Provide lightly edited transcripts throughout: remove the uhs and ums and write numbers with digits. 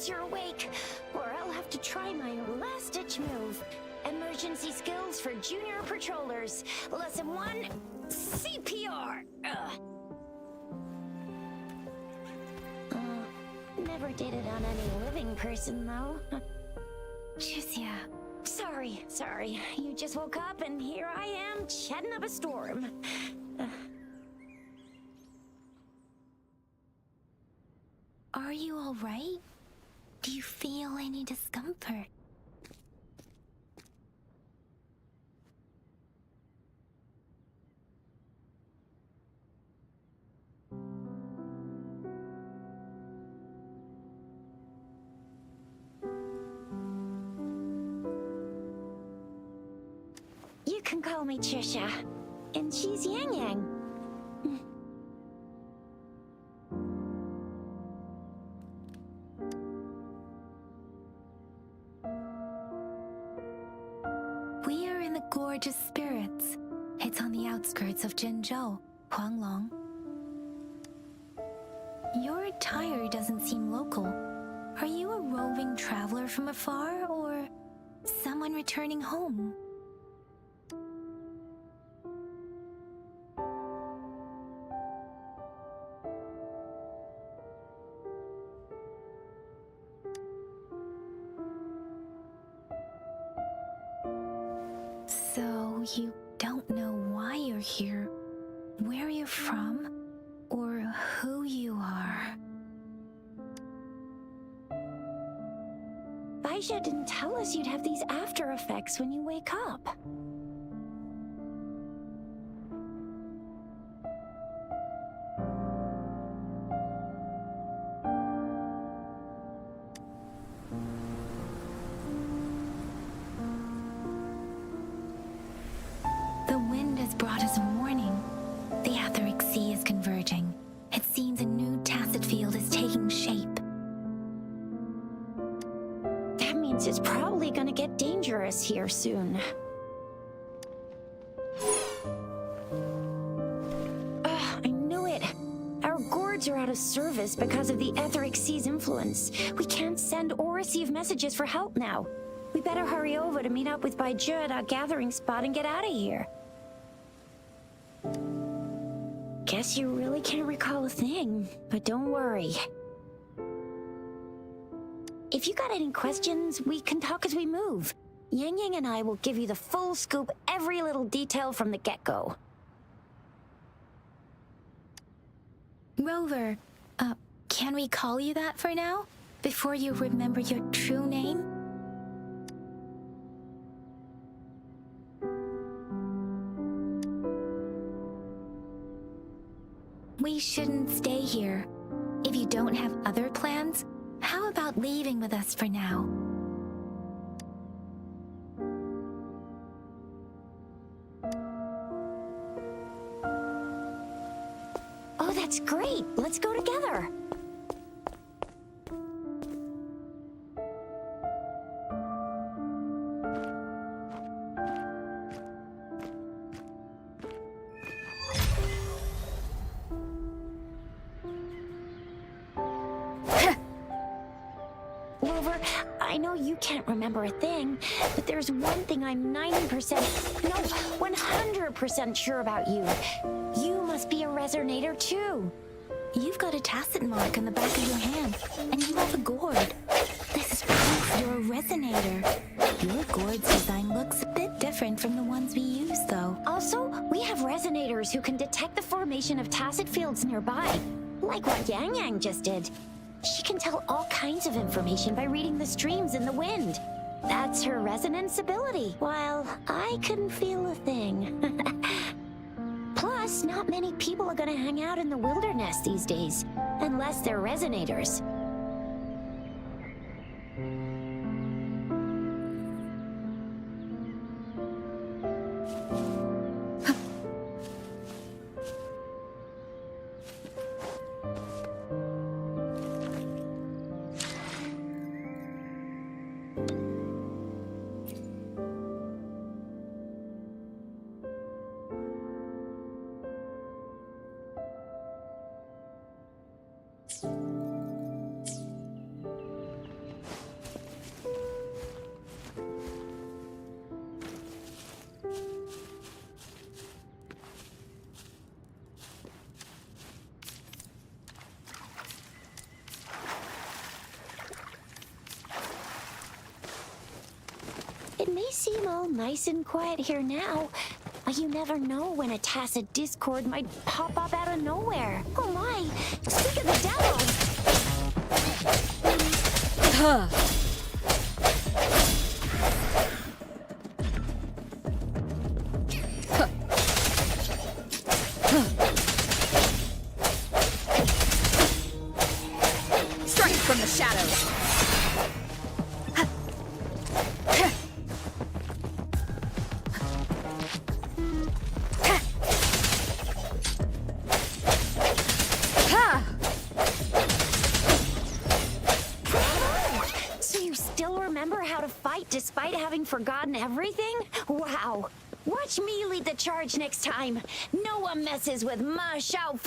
You're awake, or I'll have to try my last-ditch move. Emergency skills for junior patrollers. Lesson 1, CPR. Never did it on any living person, though. Juicia. Sorry. You just woke up, and here I am, chatting up a storm. Are you all right? Do you feel any discomfort? You can call me Trisha, and she's Yang Yang. Gorgeous Spirits. It's on the outskirts of Jinzhou, Huanglong. Your attire doesn't seem local. Are you a roving traveler from afar, or someone returning home? So, you don't know why you're here, where you're from, or who you are. Baisha didn't tell us you'd have these after effects when you wake up. Brought us a warning. The Etheric Sea is converging. It seems a new tacit field is taking shape. That means it's probably gonna get dangerous here soon. I knew it. Our gourds are out of service because of the Etheric Sea's influence. We can't send or receive messages for help now. We better hurry over to meet up with Baiju at our gathering spot and get out of here. Guess you really can't recall a thing, but don't worry. If you got any questions, we can talk as we move. Yang Yang and I will give you the full scoop, every little detail from the get-go. Rover, can we call you that for now? Before you remember your true name? We shouldn't stay here. If you don't have other plans, how about leaving with us for now? Oh, that's great. Let's go together. Rover, I know you can't remember a thing, but there's one thing I'm 90%, no, 100% sure about you. You must be a resonator too. You've got a tacit mark on the back of your hand, and you have a gourd. This is proof you're a resonator. Your gourd's design looks a bit different from the ones we use, though. Also, we have resonators who can detect the formation of tacit fields nearby, like what Yang Yang just did. She can tell all kinds of information by reading the streams in the wind. That's her resonance ability, while I couldn't feel a thing. Plus, not many people are gonna hang out in the wilderness these days, unless they're resonators. It may seem all nice and quiet here now, but you never know when a tacit discord might pop up out of nowhere. Oh my! Speak of the devil! Strike from the shadows! Despite having forgotten everything? Wow! Watch me lead the charge next time. No one messes with my Shao.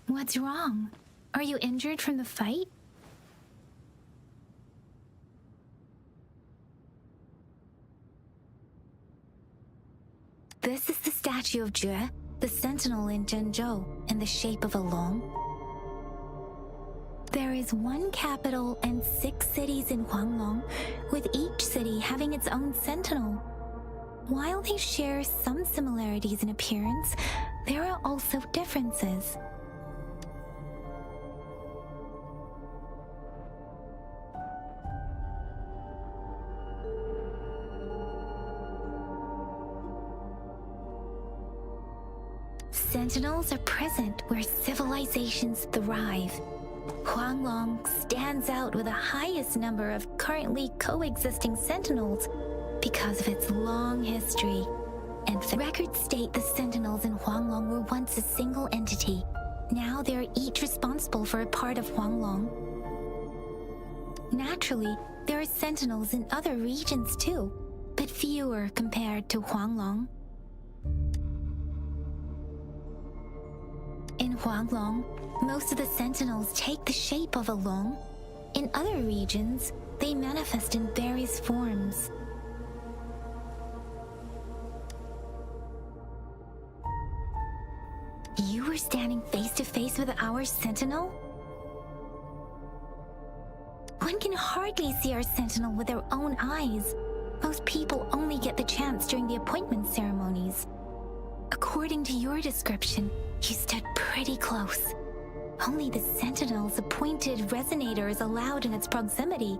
What's wrong? Are you injured from the fight? This is the statue of Jue, the sentinel in Zhenzhou, in the shape of a long. There is one capital and 6 cities in Huanglong, with each city having its own sentinel. While they share some similarities in appearance, there are also differences. Sentinels are present where civilizations thrive. Huanglong stands out with the highest number of currently coexisting sentinels because of its long history. And the records state the sentinels in Huanglong were once a single entity. Now they are each responsible for a part of Huanglong. Naturally, there are sentinels in other regions too, but fewer compared to Huanglong. In Huanglong, most of the sentinels take the shape of a long. In other regions, they manifest in various forms. You were standing face to face with our sentinel? One can hardly see our sentinel with their own eyes. Most people only get the chance during the appointment ceremonies. According to your description, you stood pretty close. Only the sentinel's appointed resonator is allowed in its proximity.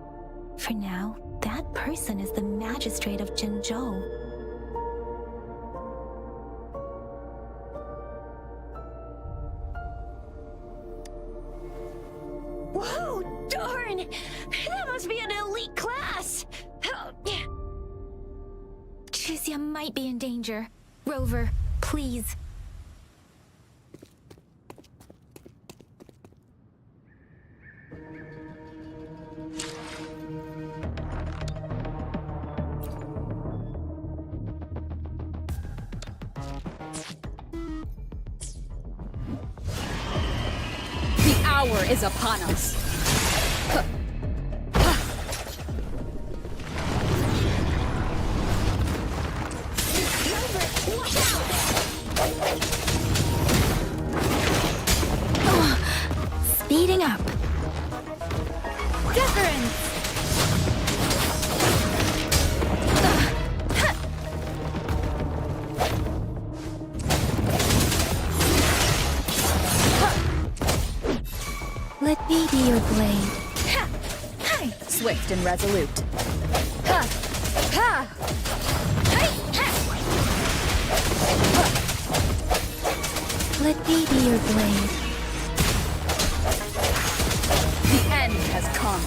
For now, that person is the magistrate of Zhenzhou. Whoa, darn! That must be an elite class! Tricia might be in danger. Rover, please. The hour is upon us. Speeding up. Deference! Let me be your blade. Swift and resolute. Let me be your blade. The end has come.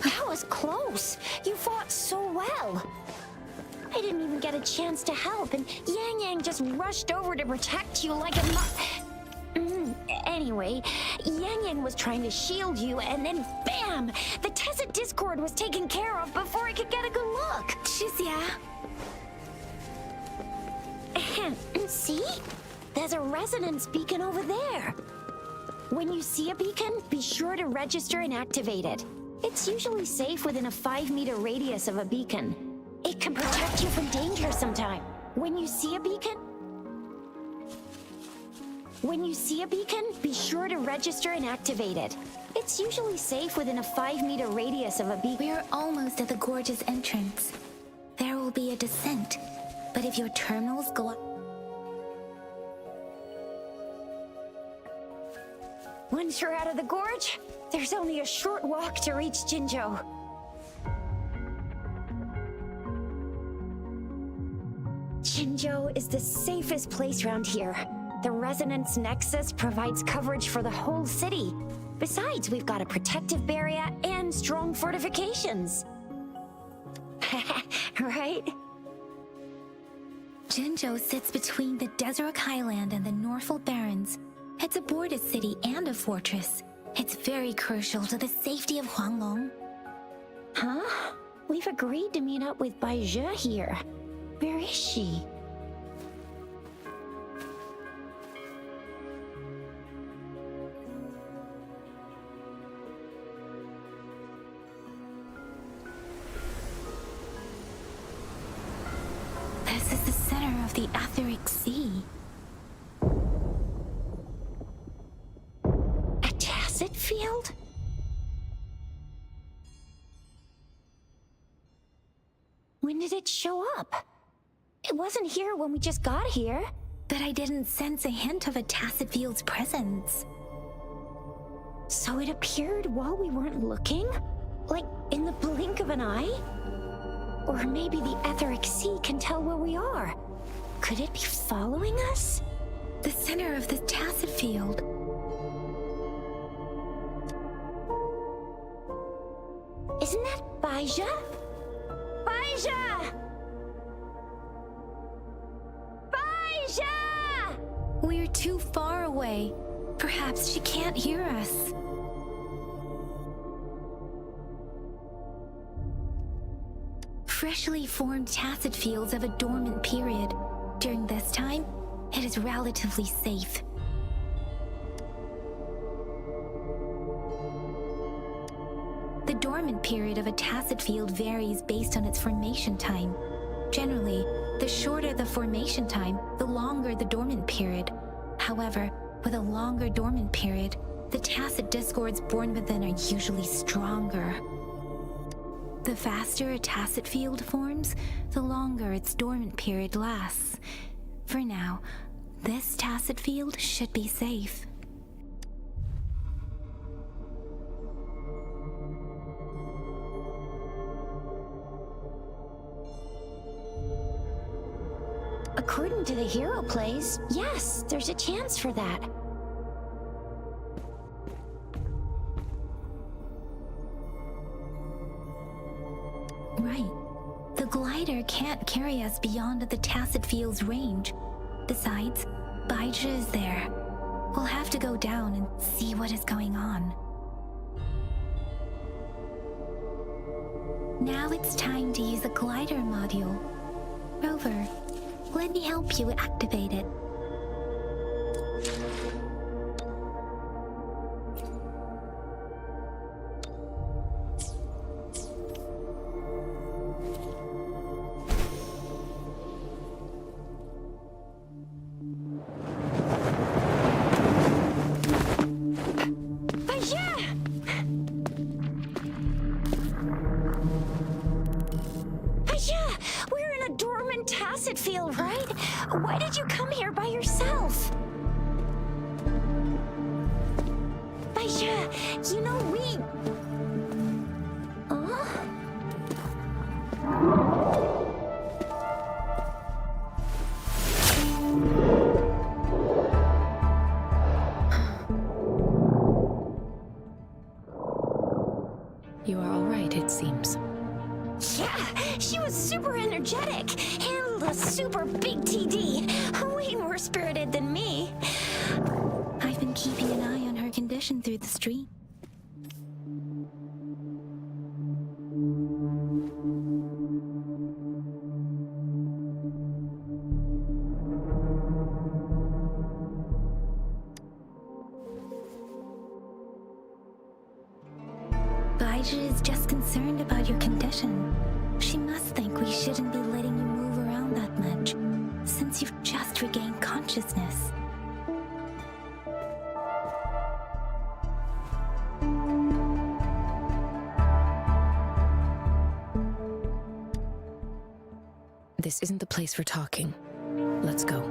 That was close. You fought so well. I didn't even get a chance to help, and Yang Yang just rushed over to protect you like a Anyway, Yang Yang was trying to shield you, and then bam! The Tacit Discord was taken care of before I could get a good look. Tricia. See? There's a resonance beacon over there. When you see a beacon, be sure to register and activate it. It's usually safe within a 5-meter radius of a beacon. It can protect you from danger sometime. When you see a beacon, be sure to register and activate it. It's usually safe within a 5-meter radius of a beacon. We're almost at the gorge's entrance. There will be a descent, but if your terminals go up... Once you're out of the gorge, there's only a short walk to reach Jinzhou. Jinzhou is the safest place around here. The Resonance Nexus provides coverage for the whole city. Besides, we've got a protective barrier and strong fortifications. Right? Jinzhou sits between the Desert Highland and the Norfolk Barrens. It's a border city and a fortress. It's very crucial to the safety of Huanglong. Huh? We've agreed to meet up with Bai Zhe here. Where is she? This is the center of the Etheric Sea. A tacit field? When did it show up? It wasn't here when we just got here. But I didn't sense a hint of a tacit field's presence. So it appeared while we weren't looking? Like in the blink of an eye? Or maybe the Etheric Sea can tell where we are. Could it be following us? The center of the tacit field. Isn't that Baija? Baija! Baija! We're too far away. Perhaps she can't hear us. Freshly formed tacet fields have a dormant period. During this time, it is relatively safe. The dormant period of a tacet field varies based on its formation time. Generally, the shorter the formation time, the longer the dormant period. However, with a longer dormant period, the tacet discords born within are usually stronger. The faster a tacet field forms, the longer its dormant period lasts. For now, this tacet field should be safe. According to the hero plays, yes, there's a chance for that. Right. The glider can't carry us beyond the tacet field's range. Besides, Baija is there. We'll have to go down and see what is going on. Now it's time to use the glider module. Rover, let me help you activate it. Tacet field, right? Why did you come here by yourself? Baija, you know we... You are all right, it seems. Yeah, she was super energetic. Handled a super big TD. Way more spirited than me. I've been keeping an eye on her condition through the stream. Baija is just concerned about your condition. She must think we shouldn't be letting you move around that much, since you've just regained consciousness. This isn't the place for talking. Let's go.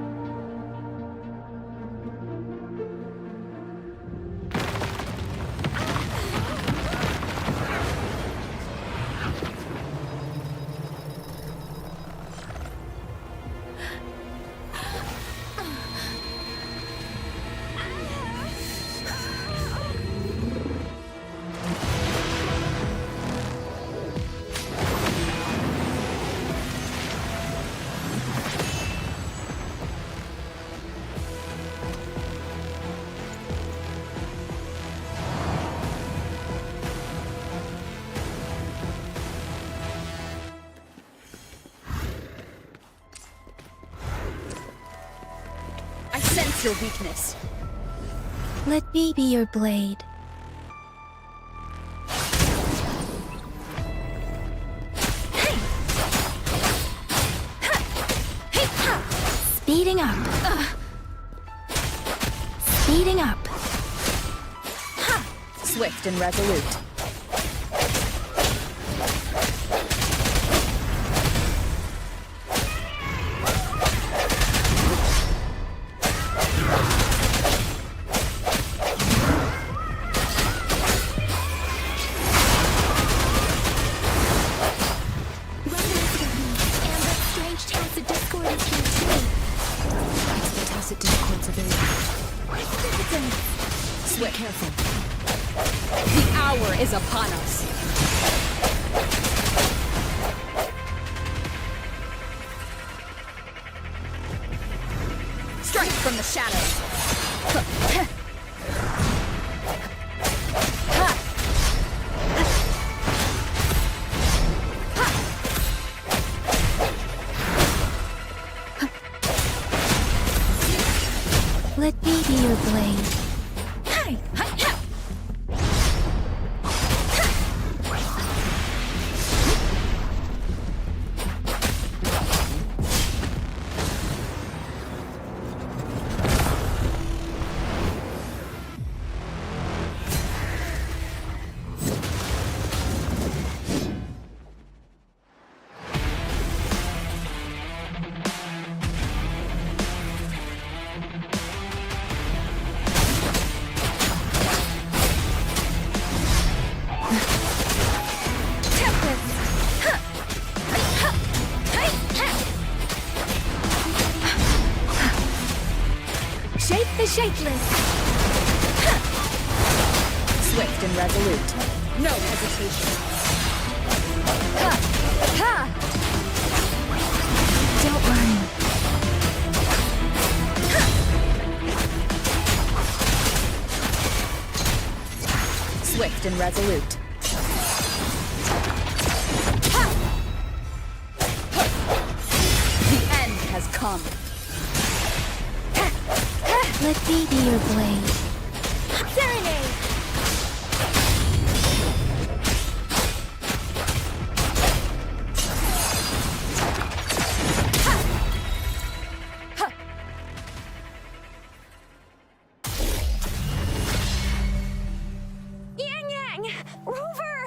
Sense your weakness. Let me be your blade. Speeding up. Speeding up. Swift and resolute. Swift. Careful. The hour is upon us. Shapeless! Swift and resolute. No hesitation. Don't worry. Swift and resolute. The end has come. Let me be your blade. Serenade! Rover!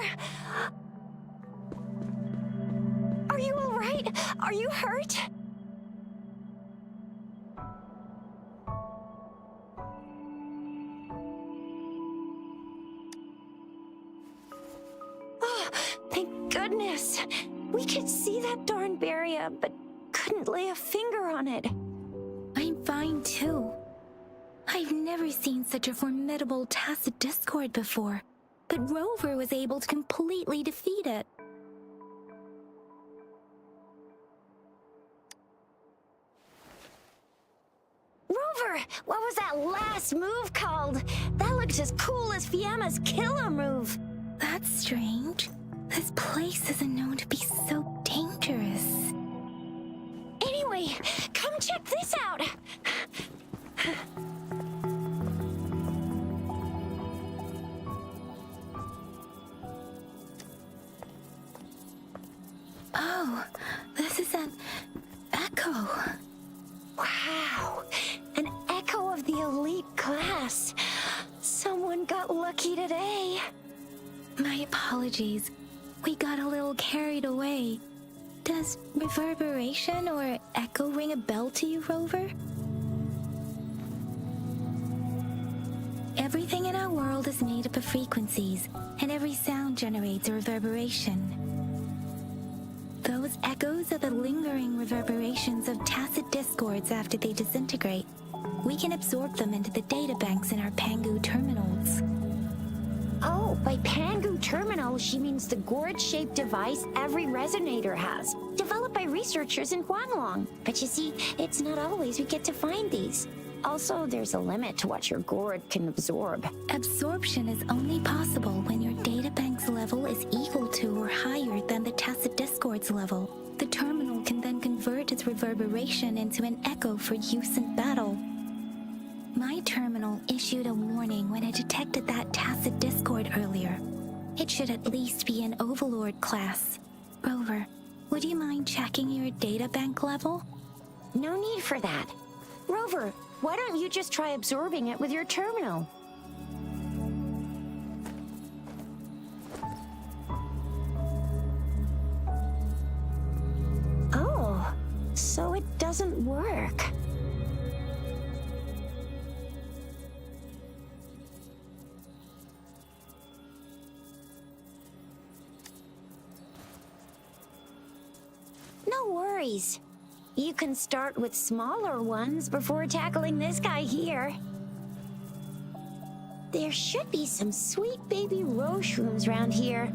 Are you all right? Are you hurt? Oh, thank goodness. We could see that darn barrier, but couldn't lay a finger on it. I'm fine too. I've never seen such a formidable tacit discord before, but Rover was able to completely defeat it. Rover, what was that last move called? That looked as cool as Fiamma's killer move. That's strange. This place isn't known to be so dangerous. Anyway, come check this out. Oh, this is an echo. Wow, an echo of the elite class. Someone got lucky today. My apologies. We got a little carried away. Does reverberation or echo ring a bell to you, Rover? Everything in our world is made up of frequencies, and every sound generates a reverberation. Those echoes are the lingering reverberations of tacit discords after they disintegrate. We can absorb them into the databanks in our Pangu terminals. Oh, by Pangu terminal, she means the gourd-shaped device every resonator has, developed by researchers in Huanglong. But you see, it's not always we get to find these. Also, there's a limit to what your gourd can absorb. Absorption is only possible when your databank's level is equal to or higher than the tacit discord's level. The terminal can then convert its reverberation into an echo for use in battle. My terminal issued a warning when it detected that tacit discord earlier. It should at least be an Overlord class. Rover, would you mind checking your databank level? No need for that. Rover, why don't you just try absorbing it with your terminal? Oh, so it doesn't work. No worries. You can start with smaller ones before tackling this guy here. There should be some sweet baby rose shrooms around here.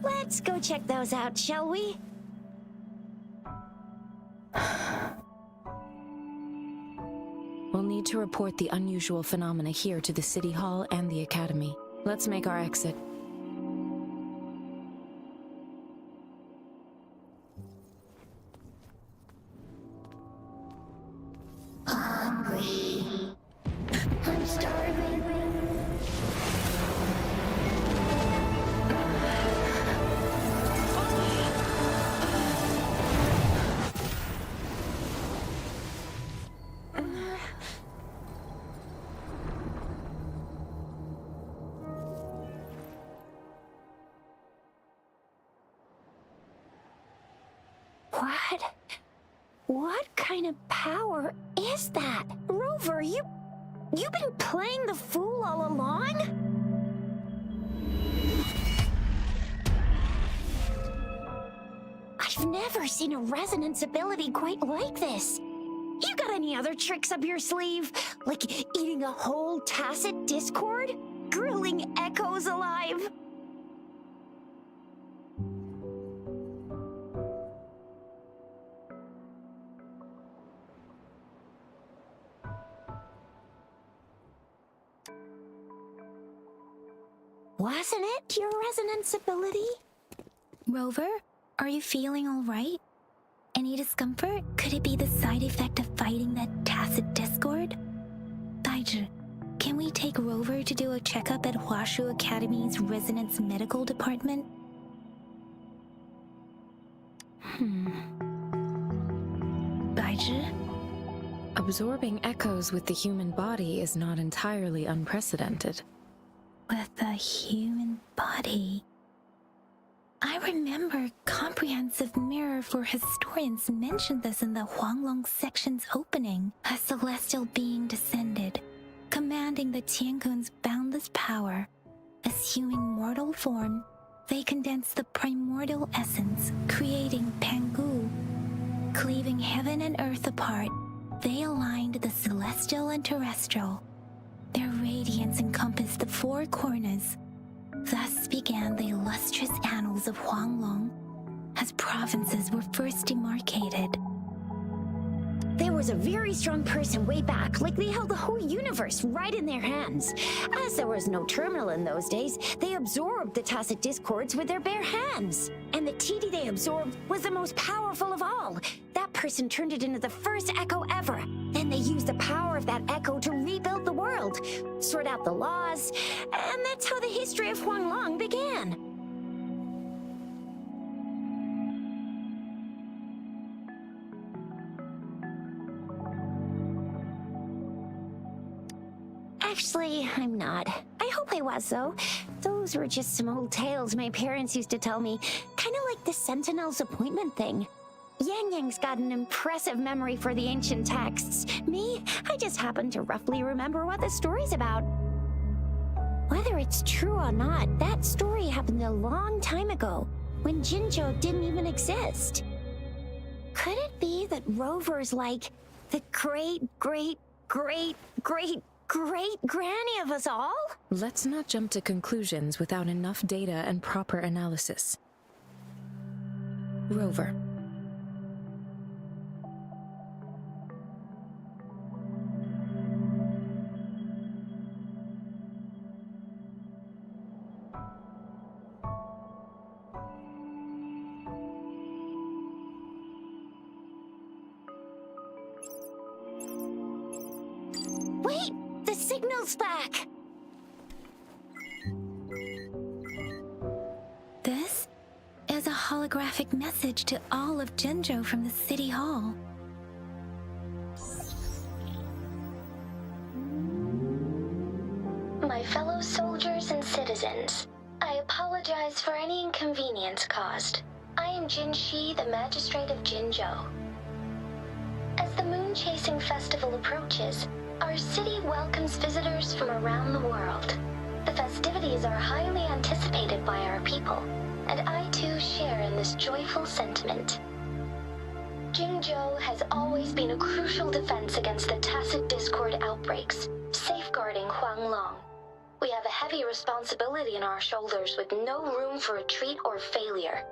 Let's go check those out, shall we? We'll need to report the unusual phenomena here to the City Hall and the Academy. Let's make our exit. Hungry. I'm starving. What kind of power is that? Rover, you've been playing the fool all along? I've never seen a resonance ability quite like this. You gotta any other tricks up your sleeve? Like eating a whole tacit discord? Grilling echoes alive? Wasn't it your resonance ability? Rover, are you feeling all right? Any discomfort? Could it be the side effect of fighting that tacit discord? Baizhi, can we take Rover to do a checkup at Huashu Academy's Resonance Medical Department? Baizhi? Absorbing echoes with the human body is not entirely unprecedented. With a human body. I remember Comprehensive Mirror for Historians mentioned this in the Huanglong section's opening. A celestial being descended, commanding the Tiankun's boundless power. Assuming mortal form, they condensed the primordial essence, creating Pangu. Cleaving heaven and earth apart, they aligned the celestial and terrestrial. Their radiance encompassed the four corners. Thus began the illustrious annals of Huanglong, as provinces were first demarcated. There was a very strong person way back, like they held the whole universe right in their hands. As there was no terminal in those days, they absorbed the tacit discords with their bare hands. And the TD they absorbed was the most powerful of all. That person turned it into the first echo ever. Then they used the power of that echo to rebuild the world, sort out the laws, and that's how the history of Huanglong began. Actually, I'm not. I hope I was, though. Those were just some old tales my parents used to tell me, kind of like the Sentinel's appointment thing. Yang Yang's got an impressive memory for the ancient texts. Me, I just happen to roughly remember what the story's about. Whether it's true or not, that story happened a long time ago, when Jinzhou didn't even exist. Could it be that Rover's like the great-great-great-great-great-granny of us all? Let's not jump to conclusions without enough data and proper analysis. Rover. Wait! The signal's back! This is a holographic message to all of Jinzhou from the City Hall. My fellow soldiers and citizens, I apologize for any inconvenience caused. I am Jin Shi, the Magistrate of Jinzhou. As the Moon-Chasing Festival approaches, our city welcomes visitors from around the world. The festivities are highly anticipated by our people, and I too share in this joyful sentiment. Jinzhou has always been a crucial defense against the tacit discord outbreaks, safeguarding Huanglong. We have a heavy responsibility on our shoulders with no room for retreat or failure.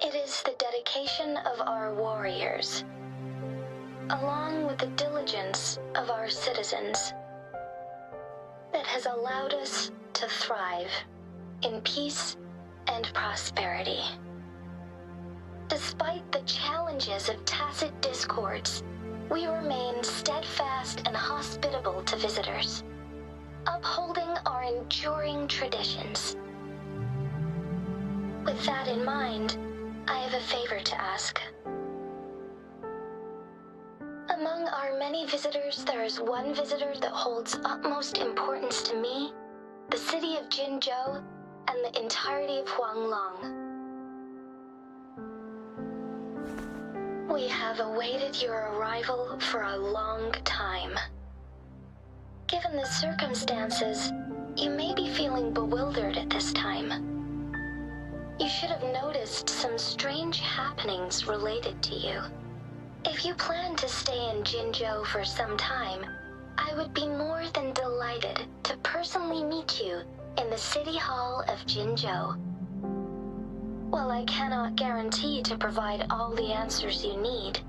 It is the dedication of our warriors, along with the diligence of our citizens, that has allowed us to thrive in peace and prosperity. Despite the challenges of tacit discords, we remain steadfast and hospitable to visitors, upholding our enduring traditions. With that in mind, I have a favor to ask. Among our many visitors, there is one visitor that holds utmost importance to me, the city of Jinzhou, and the entirety of Huanglong. We have awaited your arrival for a long time. Given the circumstances, you may be feeling bewildered at this time. You should have noticed some strange happenings related to you. If you plan to stay in Jinzhou for some time, I would be more than delighted to personally meet you in the City Hall of Jinzhou. While I cannot guarantee to provide all the answers you need,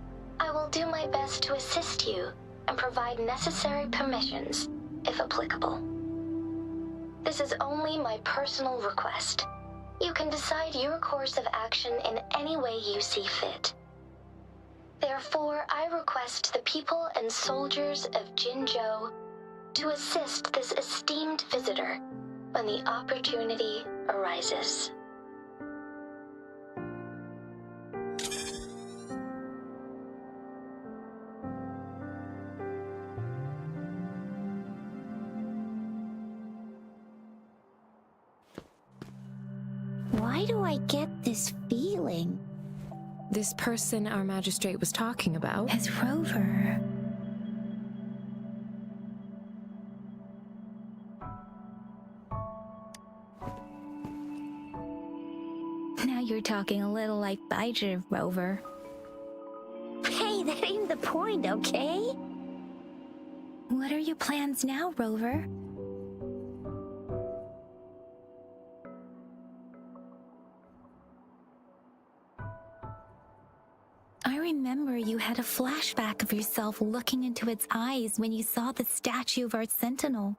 I will do my best to assist you and provide necessary permissions, if applicable. This is only my personal request. You can decide your course of action in any way you see fit. Therefore, I request the people and soldiers of Jinzhou to assist this esteemed visitor when the opportunity arises. Why do I get this feeling? This person our magistrate was talking about? As Rover. Now you're talking a little like Baizhi, Rover. Hey, that ain't the point, okay? What are your plans now, Rover? I remember you had a flashback of yourself looking into its eyes when you saw the statue of our sentinel.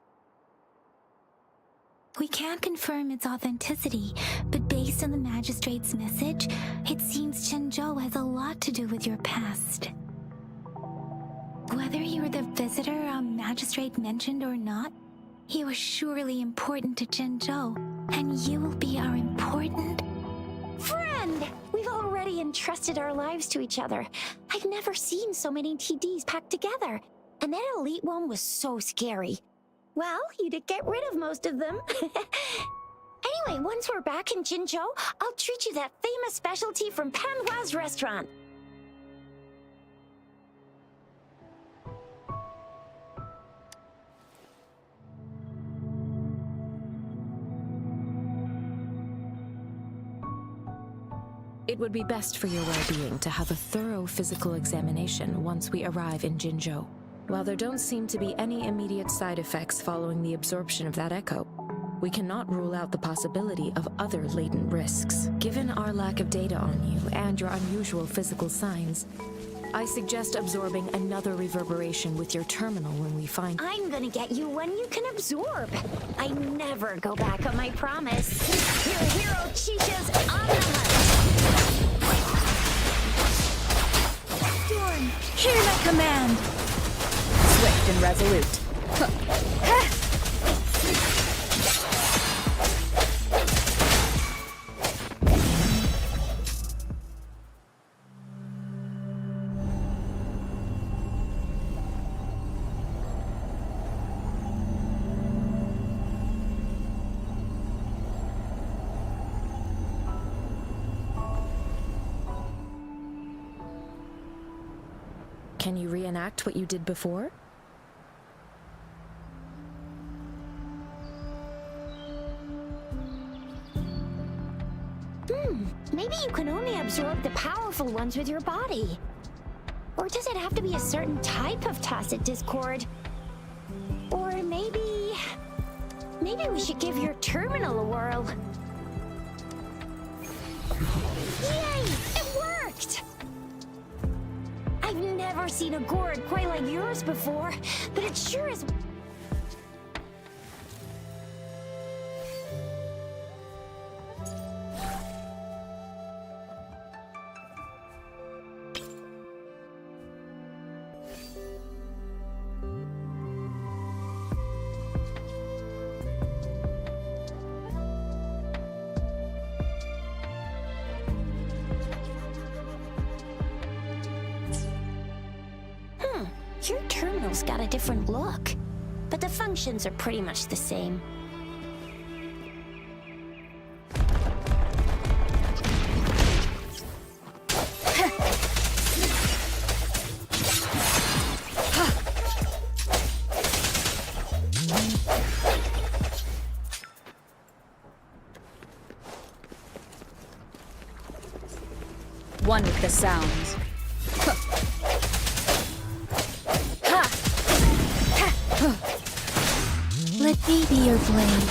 We can't confirm its authenticity, but based on the magistrate's message, it seems Jinzhou has a lot to do with your past. Whether you were the visitor our magistrate mentioned or not, you are surely important to Jinzhou, and you will be our important Friend! We've already entrusted our lives to each other. I've never seen so many TDs packed together. And that elite one was so scary. Well, you did get rid of most of them. Anyway, once we're back in Jinzhou, I'll treat you that famous specialty from Panhua's restaurant. It would be best for your well-being to have a thorough physical examination once we arrive in Jinzhou. While there don't seem to be any immediate side effects following the absorption of that echo, we cannot rule out the possibility of other latent risks. Given our lack of data on you and your unusual physical signs, I suggest absorbing another reverberation with your terminal when we find— I'm gonna get you one you can absorb. I never go back on my promise. Your hero Chicha's on the hunt. Storm, hear my command! Swift and resolute. Can you reenact what you did before? Maybe you can only absorb the powerful ones with your body. Or does it have to be a certain type of tacit discord? Or maybe we should give your terminal a whirl. Yay! It worked! I've never seen a gourd quite like yours before, but it sure is... Your terminal's got a different look, but the functions are pretty much the same. One with the sounds. me be your blade.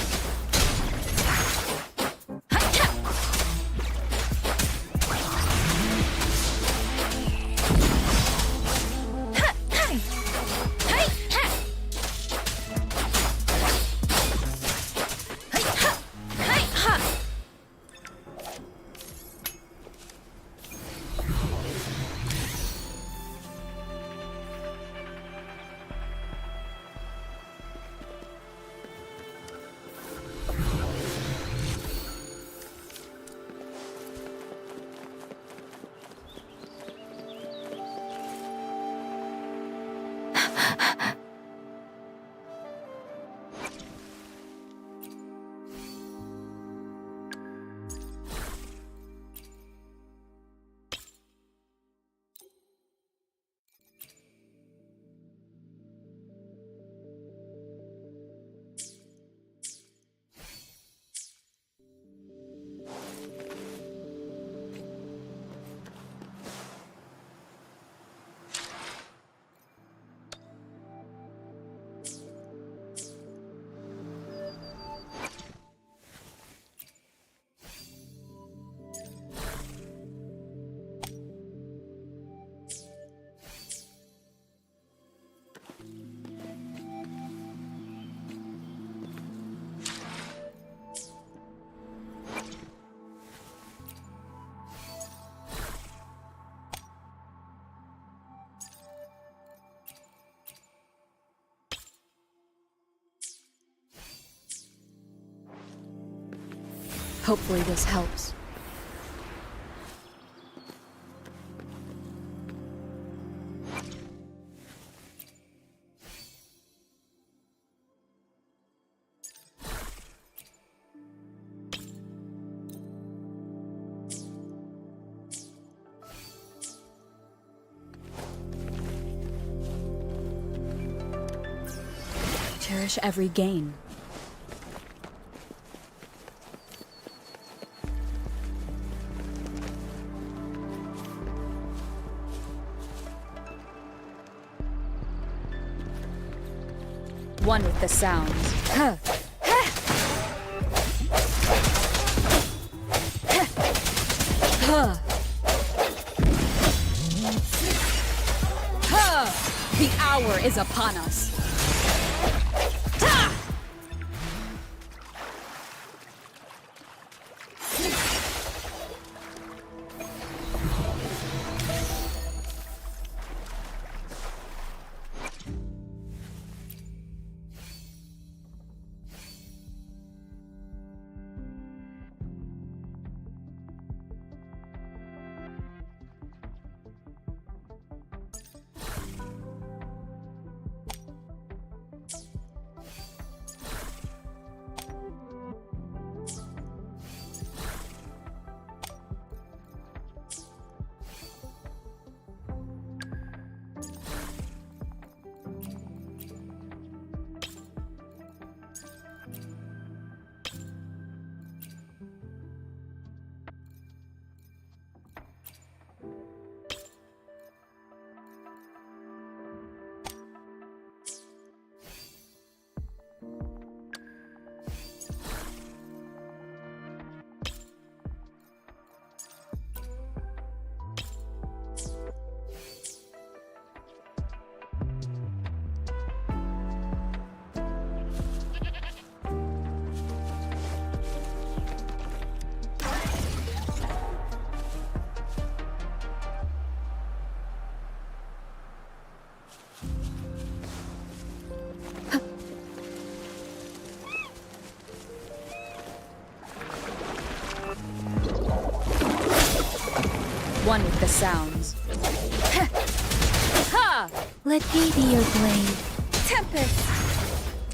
Hopefully this helps. Cherish every gain. One with the sounds. Huh. Huh. Huh. The hour is upon us. One with the sounds. Ha! Let me be your blade. Tempest!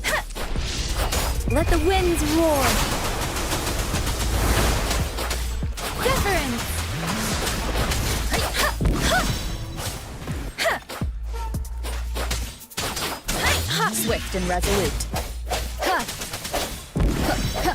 Ha! Let the winds roar. Difference! Swift and resolute. Ha! Ha! Ha!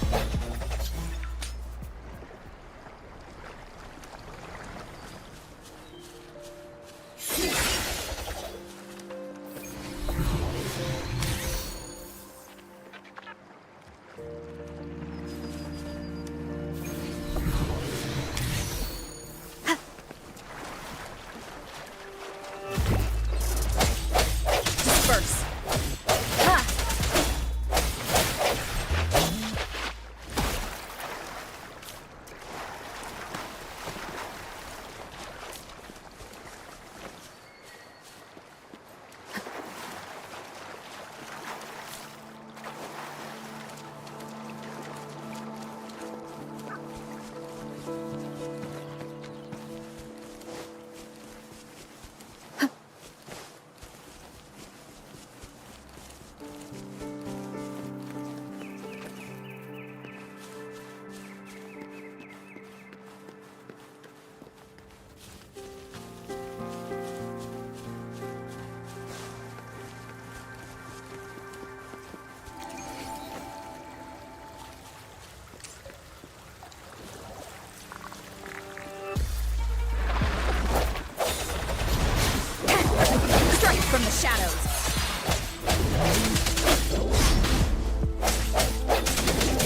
from the shadows.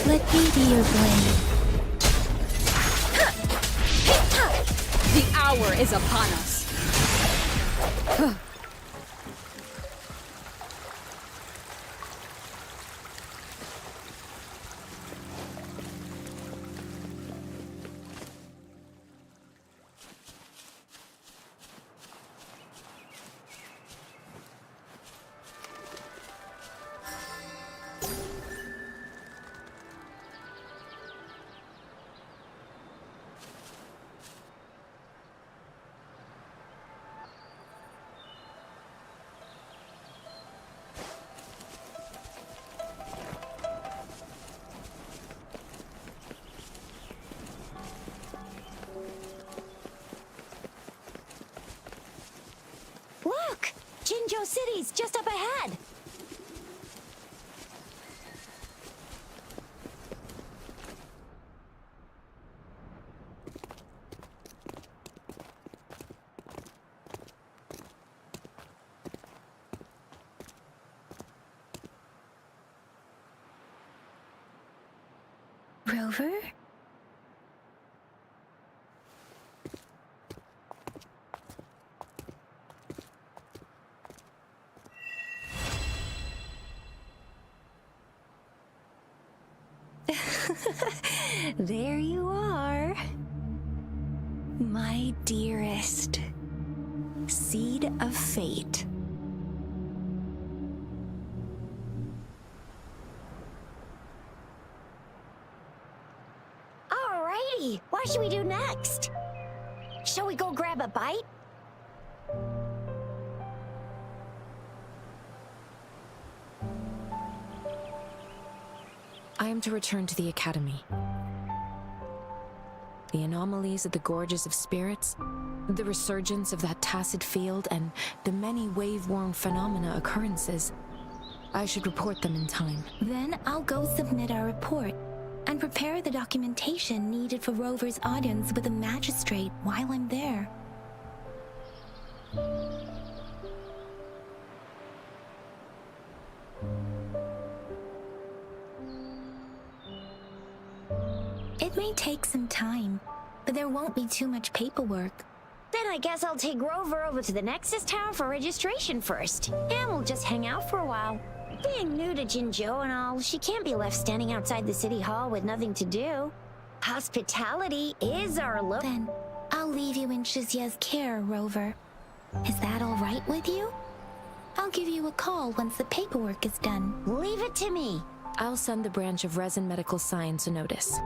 Let me be your blade. The hour is upon us. Look! Jinzhou City's just up ahead! Rover? There you are. My dearest. Seed of fate. Alrighty, what should we do next? Shall we go grab a bite? I am to return to the Academy. The anomalies of the Gorges of Spirits, the resurgence of that tacit field, and the many wave-worn phenomena occurrences. I should report them in time. Then I'll go submit our report and prepare the documentation needed for Rover's audience with the magistrate while I'm there. It may take some time, but there won't be too much paperwork. Then I guess I'll take Rover over to the Nexus Tower for registration first. And we'll just hang out for a while. Being new to Jinzhou and all, she can't be left standing outside the city hall with nothing to do. Hospitality is our look. Then I'll leave you in Shizia's care, Rover. Is that all right with you? I'll give you a call once the paperwork is done. Leave it to me. I'll send the branch of Resin Medical Science a notice.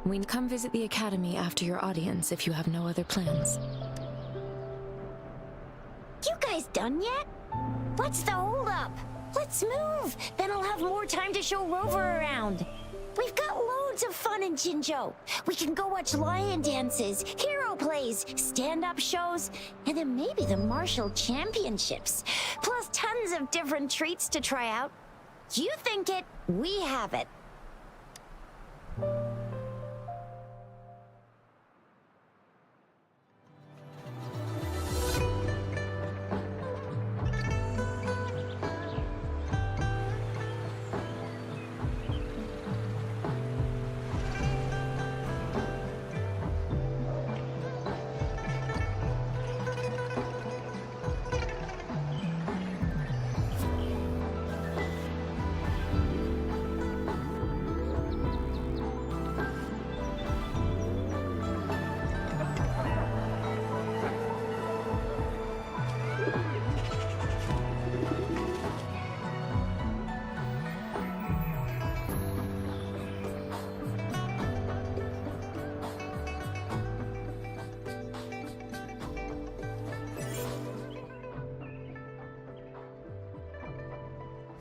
We can come visit the Academy after your audience if you have no other plans. You guys done yet? What's the holdup? Let's move. Then I'll have more time to show Rover around. We've got loads of fun in Jinzhou. We can go watch lion dances, hero plays, stand-up shows, and then maybe the martial championships. Plus tons of different treats to try out. You think it, we have it.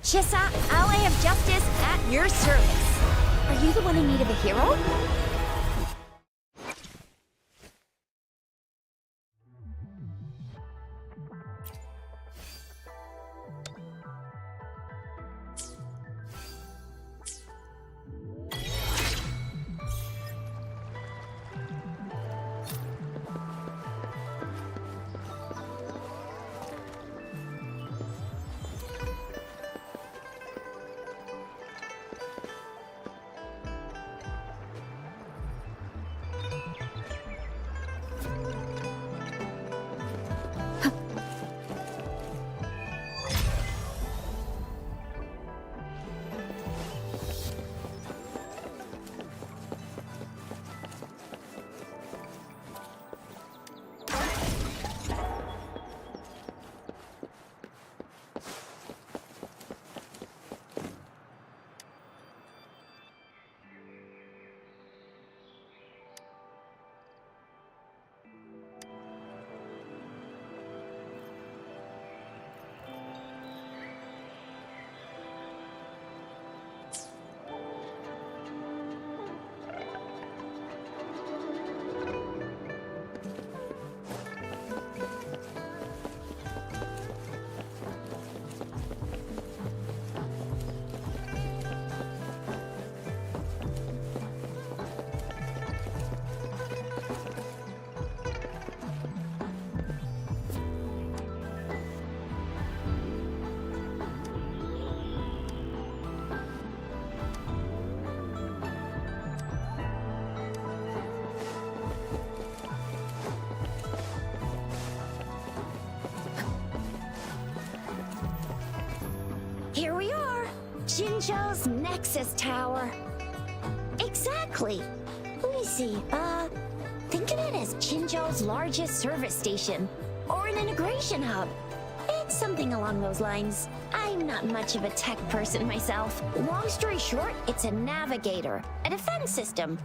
Shisa, ally of justice at your service. Are you the one in need of a hero? Jinzhou's Nexus Tower. Exactly. Let me see. Think of it as Jinzhou's largest service station, or an integration hub. It's something along those lines. I'm not much of a tech person myself. Long story short, it's a navigator, a defense system,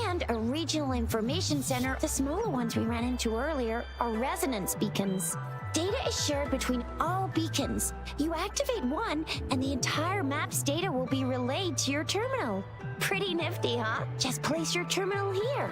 and a regional information center. The smaller ones we ran into earlier are resonance beacons. Data is shared between all beacons. You activate one, and the entire map's data will be relayed to your terminal. Pretty nifty, huh? Just place your terminal here.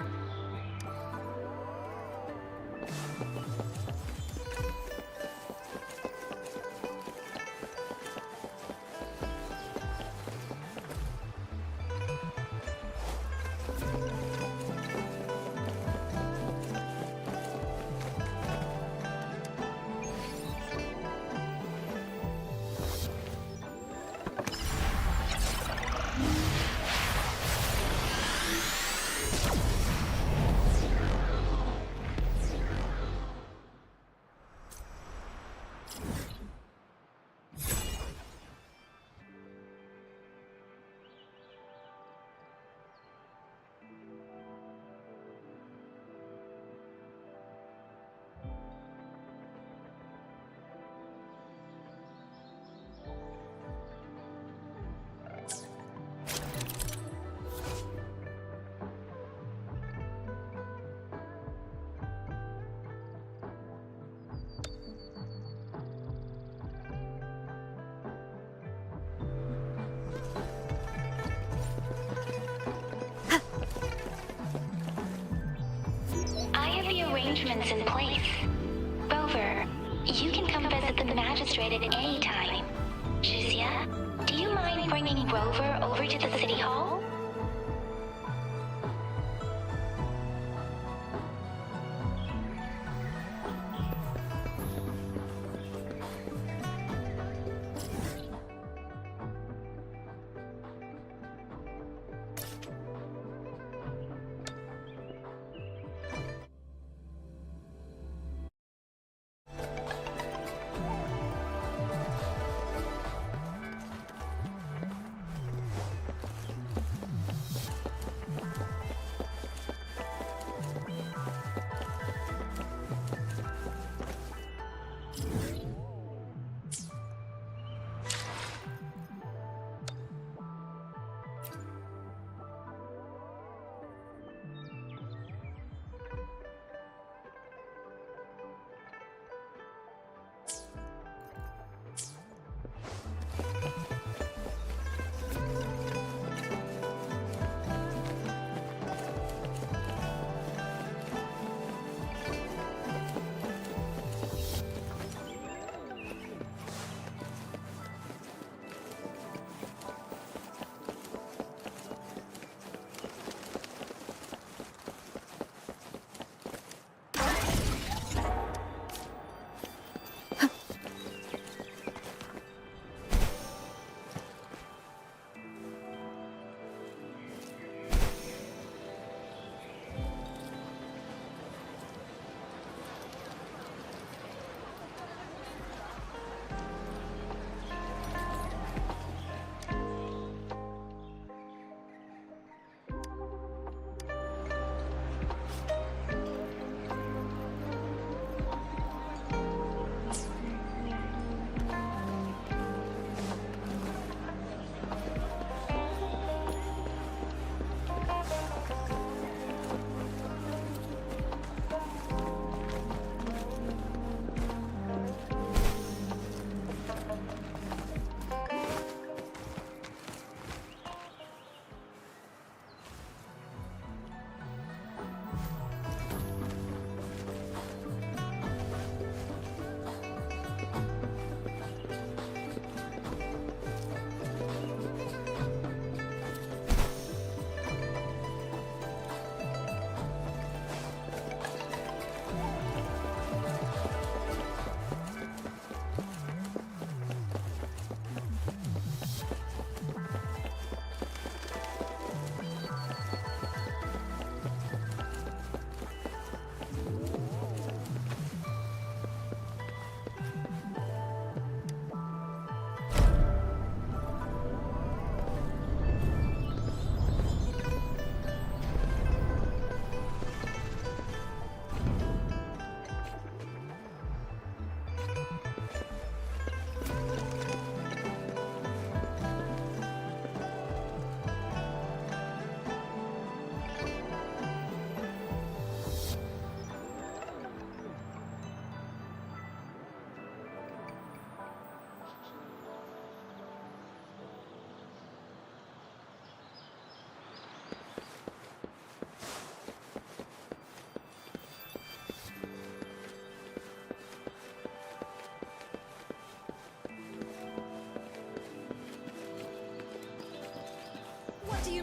Arrangements in place. Rover, you can come visit the magistrate at any time. Shuzia, do you mind bringing Rover over to the city hall?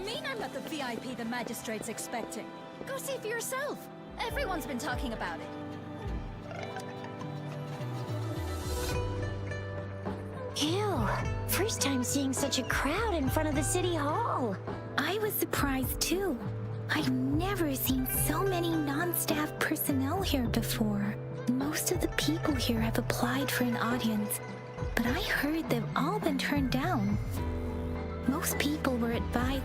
mean I'm not the VIP the magistrate's expecting? Go see for yourself. Everyone's been talking about it. Ew. First time seeing such a crowd in front of the city hall. I was surprised too. I've never seen so many non-staff personnel here before. Most of the people here have applied for an audience, but I heard they've all been turned down. Most people were advised.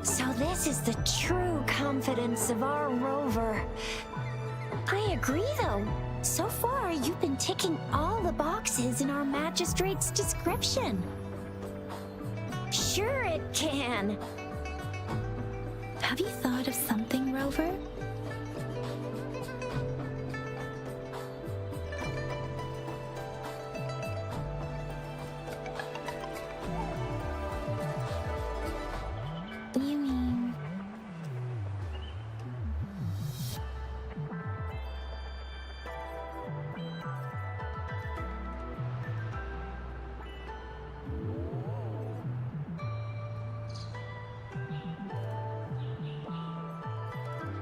So this is the true confidence of our rover. I agree though. So far, you've been ticking all the boxes in our magistrate's description. Sure it can. Have you thought of something, Rover? You mean...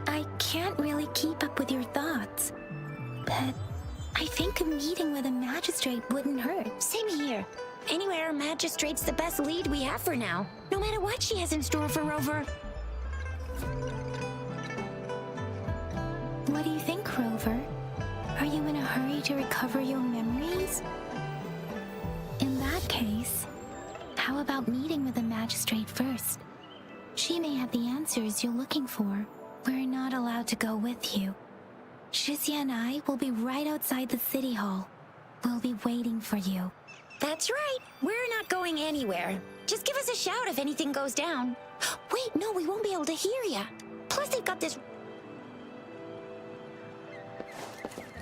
I can't really keep up with your thoughts, but I think a meeting with a magistrate wouldn't hurt. Same here. Anyway, our magistrate's the best lead we have for now. No matter what she has in store for Rover. What do you think, Rover? Are you in a hurry to recover your memories? In that case, how about meeting with the magistrate first? She may have the answers you're looking for. We're not allowed to go with you. Shizia and I will be right outside the city hall. We'll be waiting for you. That's right. We're not going anywhere. Just give us a shout if anything goes down. Wait, no, we won't be able to hear ya. Plus, they've got this...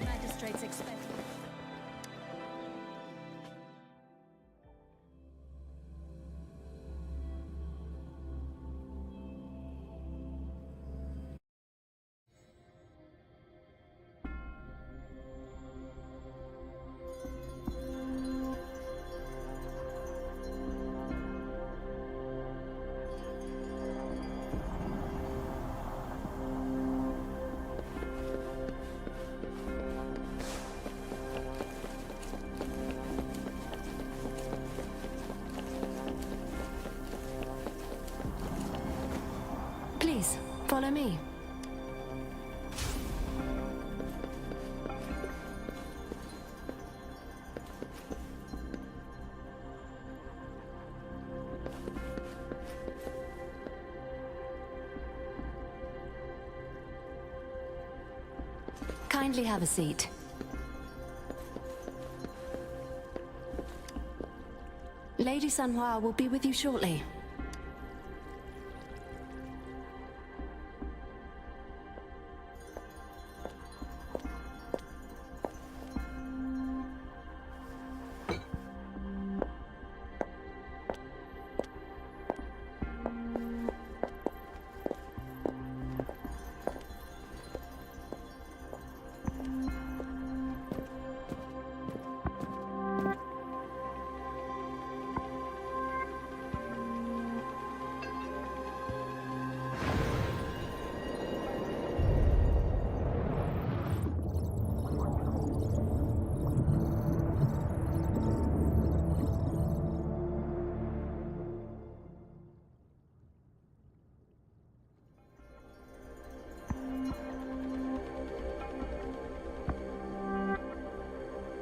Magistrate's expecting. Please, follow me. Kindly have a seat. Lady Sanhua will be with you shortly.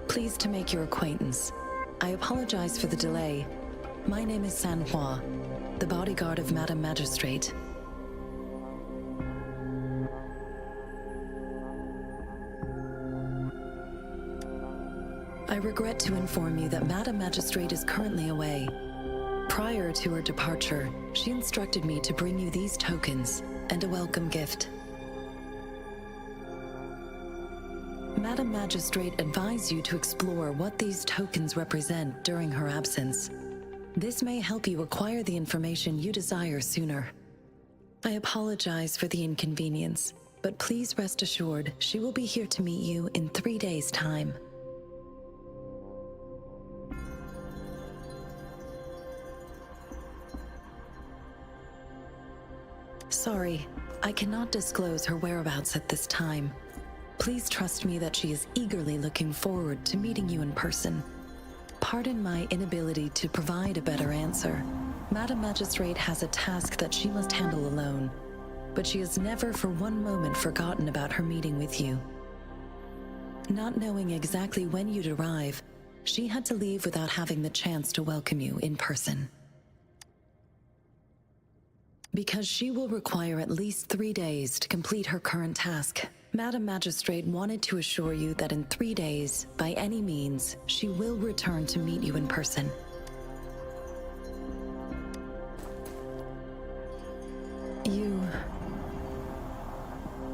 Pleased to make your acquaintance. I apologize for the delay. My name is Sanhua, the bodyguard of Madam Magistrate. I regret to inform you that Madam Magistrate is currently away. Prior to her departure, she instructed me to bring you these tokens and a welcome gift. Madam Magistrate advised you to explore what these tokens represent during her absence. This may help you acquire the information you desire sooner. I apologize for the inconvenience, but please rest assured she will be here to meet you in 3 days' time. Sorry, I cannot disclose her whereabouts at this time. Please trust me that she is eagerly looking forward to meeting you in person. Pardon my inability to provide a better answer. Madam Magistrate has a task that she must handle alone, but she has never for one moment forgotten about her meeting with you. Not knowing exactly when you'd arrive, she had to leave without having the chance to welcome you in person. Because she will require at least 3 days to complete her current task, Madam Magistrate wanted to assure you that in 3 days, by any means, she will return to meet you in person.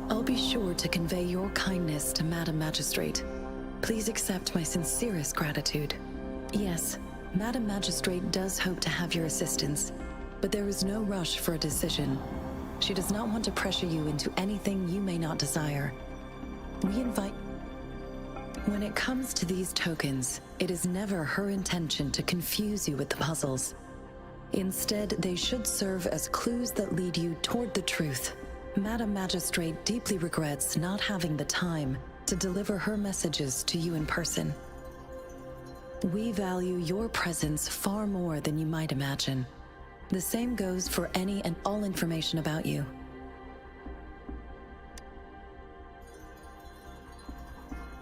I'll be sure to convey your kindness to Madam Magistrate. Please accept my sincerest gratitude. Yes, Madam Magistrate does hope to have your assistance, but there is no rush for a decision. She does not want to pressure you into anything you may not desire. When it comes to these tokens, it is never her intention to confuse you with the puzzles. Instead, they should serve as clues that lead you toward the truth. Madam Magistrate deeply regrets not having the time to deliver her messages to you in person. We value your presence far more than you might imagine. The same goes for any and all information about you.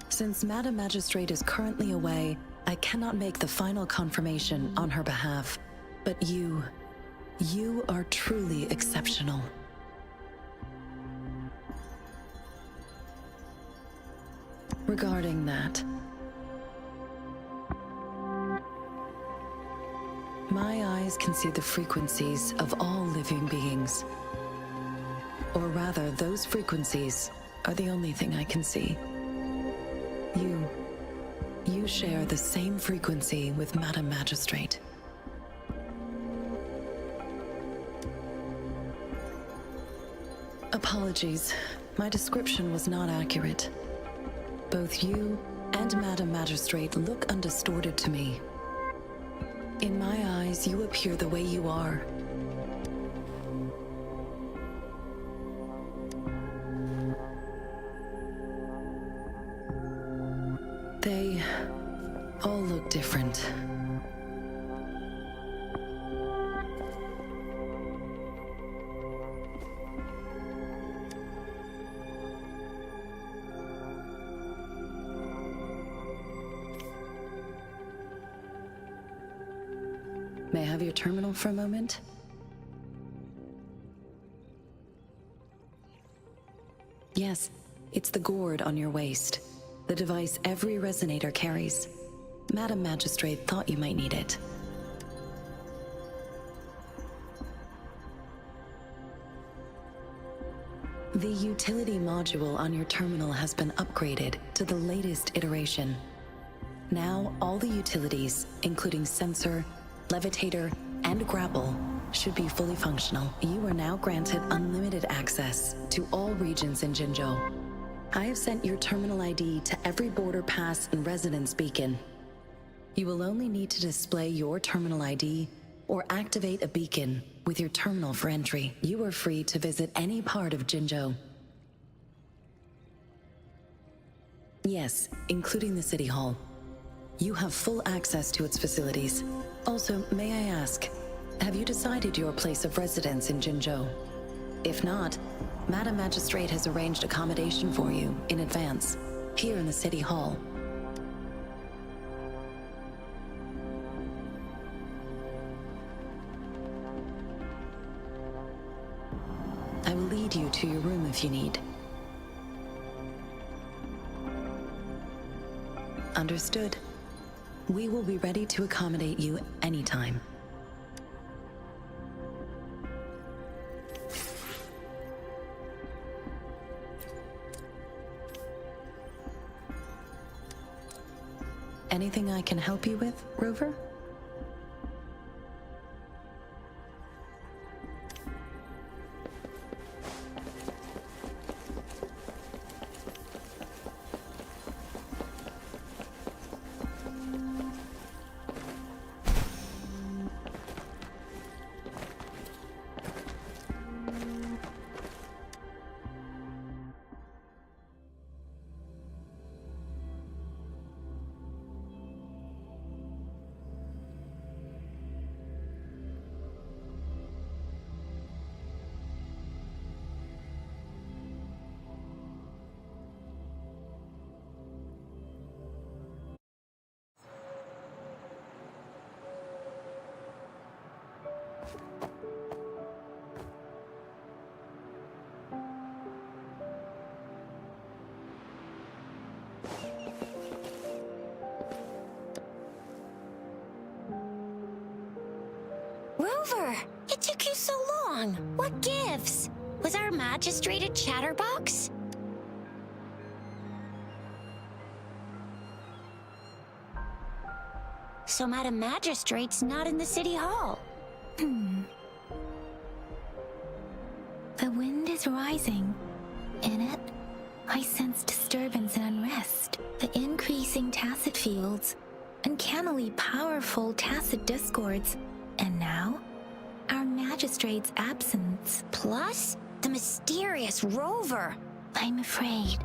Since Madam Magistrate is currently away, I cannot make the final confirmation on her behalf. But you are truly exceptional. Regarding that, my eyes can see the frequencies of all living beings. Or rather, those frequencies are the only thing I can see. You share the same frequency with Madam Magistrate. Apologies, my description was not accurate. Both you and Madam Magistrate look undistorted to me. In my eyes, you appear the way you are. They all look different. May I have your terminal for a moment? Yes, it's the gourd on your waist, the device every resonator carries. Madam Magistrate thought you might need it. The utility module on your terminal has been upgraded to the latest iteration. Now, all the utilities, including sensor, levitator, and grapple, should be fully functional. You are now granted unlimited access to all regions in Jinzhou. I have sent your terminal ID to every border pass and residence beacon. You will only need to display your terminal ID or activate a beacon with your terminal for entry. You are free to visit any part of Jinzhou. Yes, including the City Hall. You have full access to its facilities. Also, may I ask, have you decided your place of residence in Jinzhou? If not, Madam Magistrate has arranged accommodation for you in advance, here in the City Hall. I will lead you to your room if you need. Understood. We will be ready to accommodate you anytime. Anything I can help you with, Rover? Rover, it took you so long. What gives? Was our magistrate a chatterbox? So Madam Magistrate's not in the city hall. The wind is rising. In it, I sense disturbance and unrest. The increasing tacit fields, uncannily powerful tacit discords, and now, our magistrate's absence. Plus, the mysterious Rover. I'm afraid.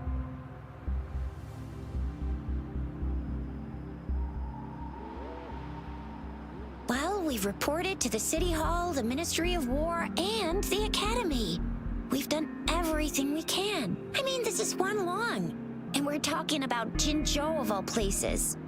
Well, we've reported to the City Hall, the Ministry of War, and the Academy. We've done everything we can. I mean, this is one long. And we're talking about Jinzhou of all places.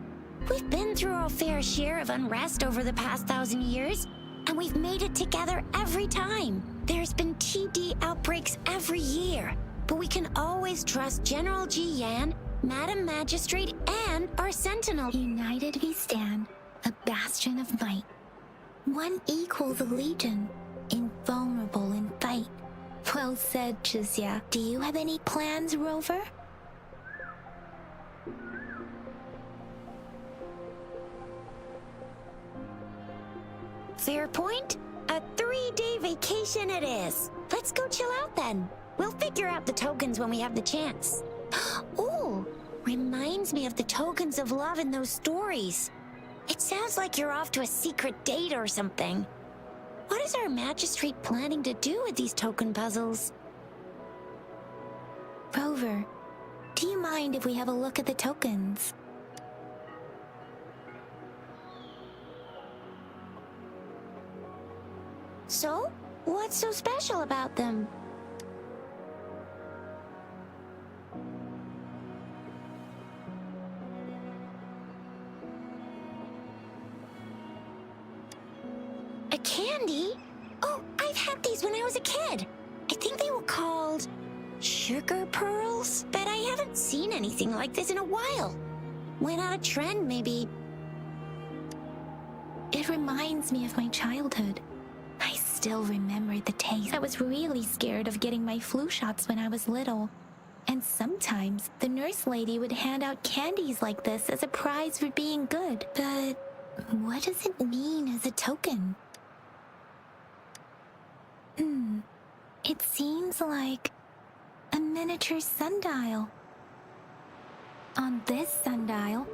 We've been through our fair share of unrest over the past 1,000 years, and we've made it together every time. There's been TD outbreaks every year, but we can always trust General Ji Yan, Madam Magistrate, and our Sentinel. United we stand, a bastion of might. One equals a legion, invulnerable in fight. Well said, Chizia. Do you have any plans, Rover? Fair point. A 3-day vacation it is. Let's go chill out then. We'll figure out the tokens when we have the chance. Ooh, reminds me of the tokens of love in those stories. It sounds like you're off to a secret date or something. What is our magistrate planning to do with these token puzzles? Rover, do you mind if we have a look at the tokens? So, what's so special about them? A candy? Oh, I've had these when I was a kid. I think they were called sugar pearls, but I haven't seen anything like this in a while. Went out of trend, maybe. It reminds me of my childhood. I still remember the taste. I was really scared of getting my flu shots when I was little. And sometimes the nurse lady would hand out candies like this as a prize for being good. But what does it mean as a token? It seems like a miniature sundial. On this sundial,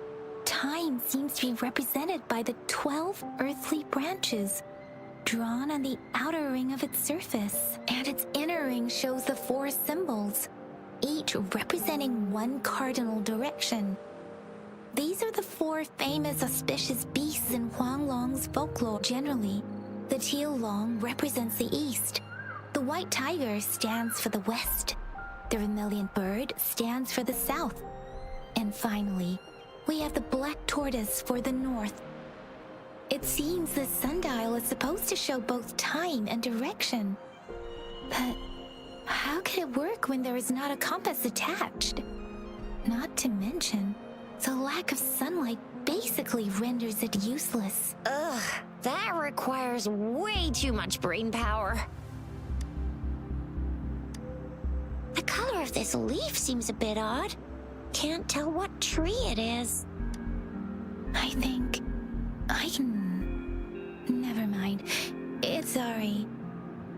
time seems to be represented by the 12 earthly branches drawn on the outer ring of its surface, and its inner ring shows the 4 symbols, each representing one cardinal direction. These are the 4 famous auspicious beasts in Huanglong's folklore. Generally, the teal long represents the east, the white tiger stands for the west, the vermilion bird stands for the south, and finally, we have the black tortoise for the north. It seems the sundial is supposed to show both time and direction. But how could it work when there is not a compass attached? Not to mention, the lack of sunlight basically renders it useless. Ugh, that requires way too much brain power. The color of this leaf seems a bit odd. Can't tell what tree it is. I think I can... Never mind. It's sorry.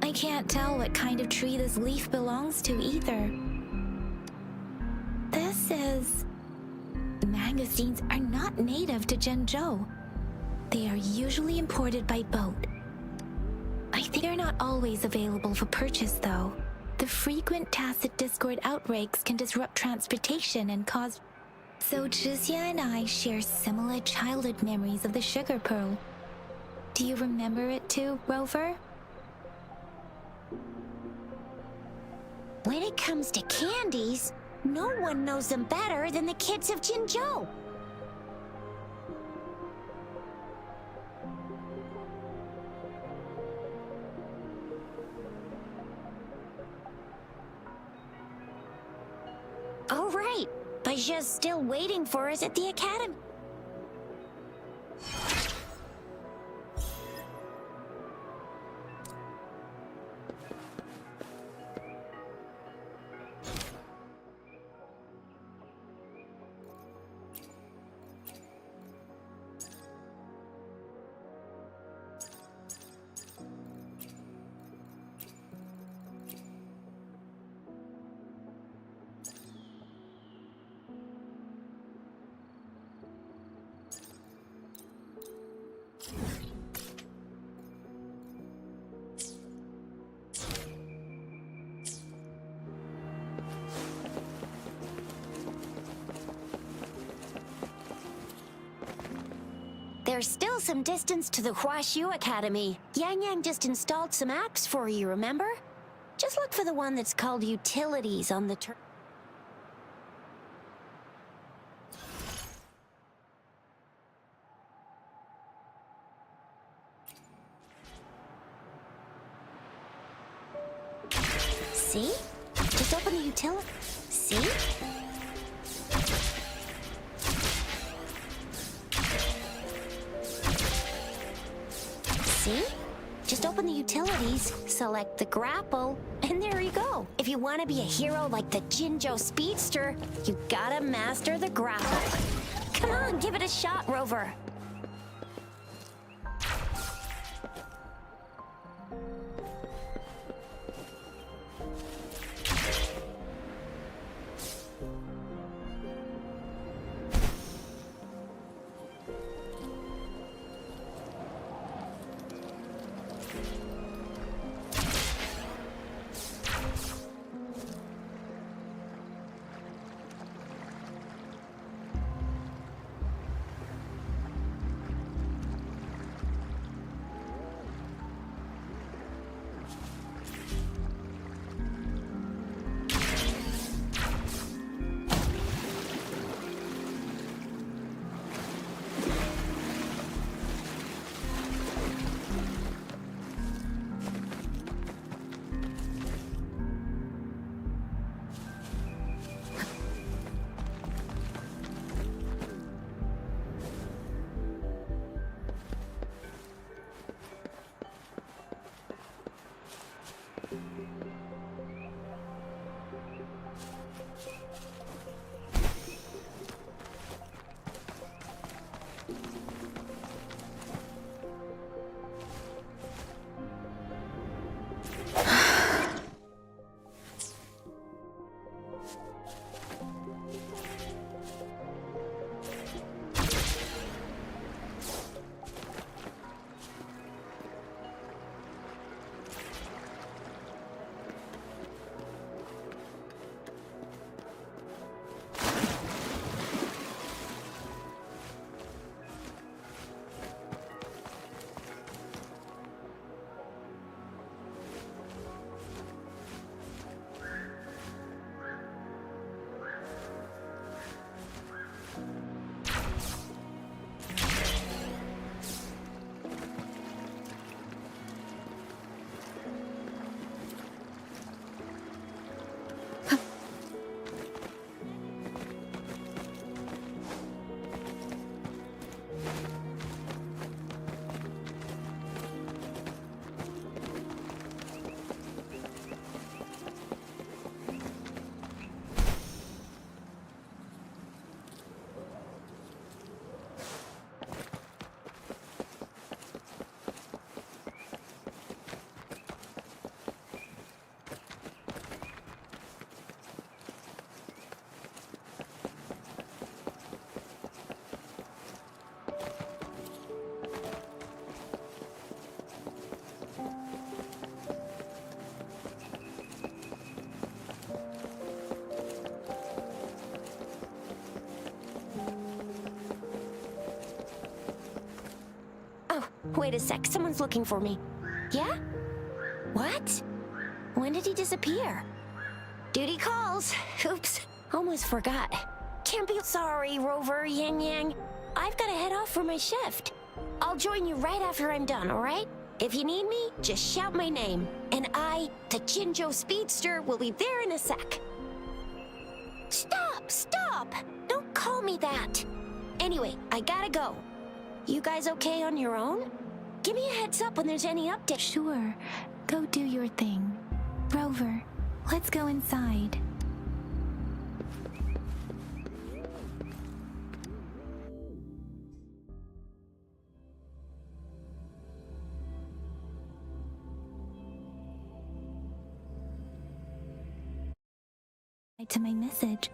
I can't tell what kind of tree this leaf belongs to either. This says... Mangostines are not native to Jinzhou. They are usually imported by boat. I think they're not always available for purchase, though. The frequent tacit discord outbreaks can disrupt transportation and cause... So Chizia and I share similar childhood memories of the sugar pearl. Do you remember it too, Rover? When it comes to candies, no one knows them better than the kids of Jinzhou. Baijia's still waiting for us at the academy. There's still some distance to the Huaxiu Academy. Yang Yang just installed some apps for you, remember? Just look for the one that's called Utilities on the See? Just open the utility. See? See? Just open the utilities, select the grapple, and there you go. If you want to be a hero like the Jinzhou Speedster, you gotta master the grapple. Come on, give it a shot, Rover. Wait a sec, someone's looking for me. Yeah? What? When did he disappear? Duty calls. Oops, almost forgot. Can't be sorry, Rover, Yang Yang. I've gotta head off for my shift. I'll join you right after I'm done, alright? If you need me, just shout my name. And I, the Jinzhou Speedster, will be there in a sec. Stop! Stop! Stop! Don't call me that! Anyway, I gotta go. You guys okay on your own? Give me a heads up when there's any update. Sure, go do your thing. Rover, let's go inside. To my message.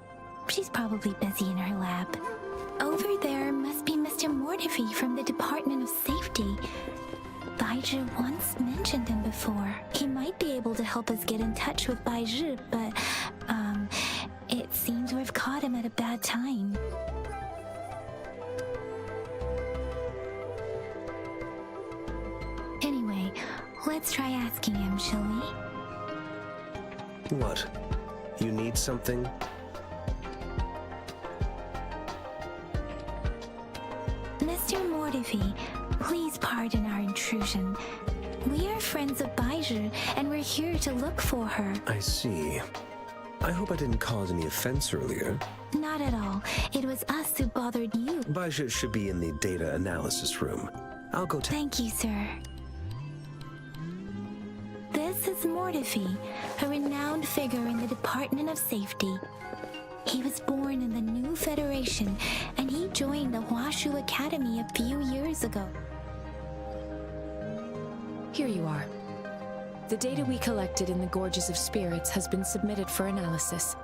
She's probably busy in her lab. Over there must be Mr. Mortifi from the Department of Safety. Baizhi once mentioned him before. He might be able to help us get in touch with Baizhi, but, it seems we've caught him at a bad time. Anyway, let's try asking him, shall we? What? You need something? Mr. Mortifi, please pardon our intrusion. We are friends of Baizhi, and we're here to look for her. I see. I hope I didn't cause any offense earlier. Not at all. It was us who bothered you. Baizhi should be in the data analysis room. I'll go Thank you, sir. This is Mortifi, a renowned figure in the Department of Safety. He was born in the New Federation, and he joined the Huashu Academy a few years ago. Here you are. The data we collected in the Gorges of Spirits has been submitted for analysis,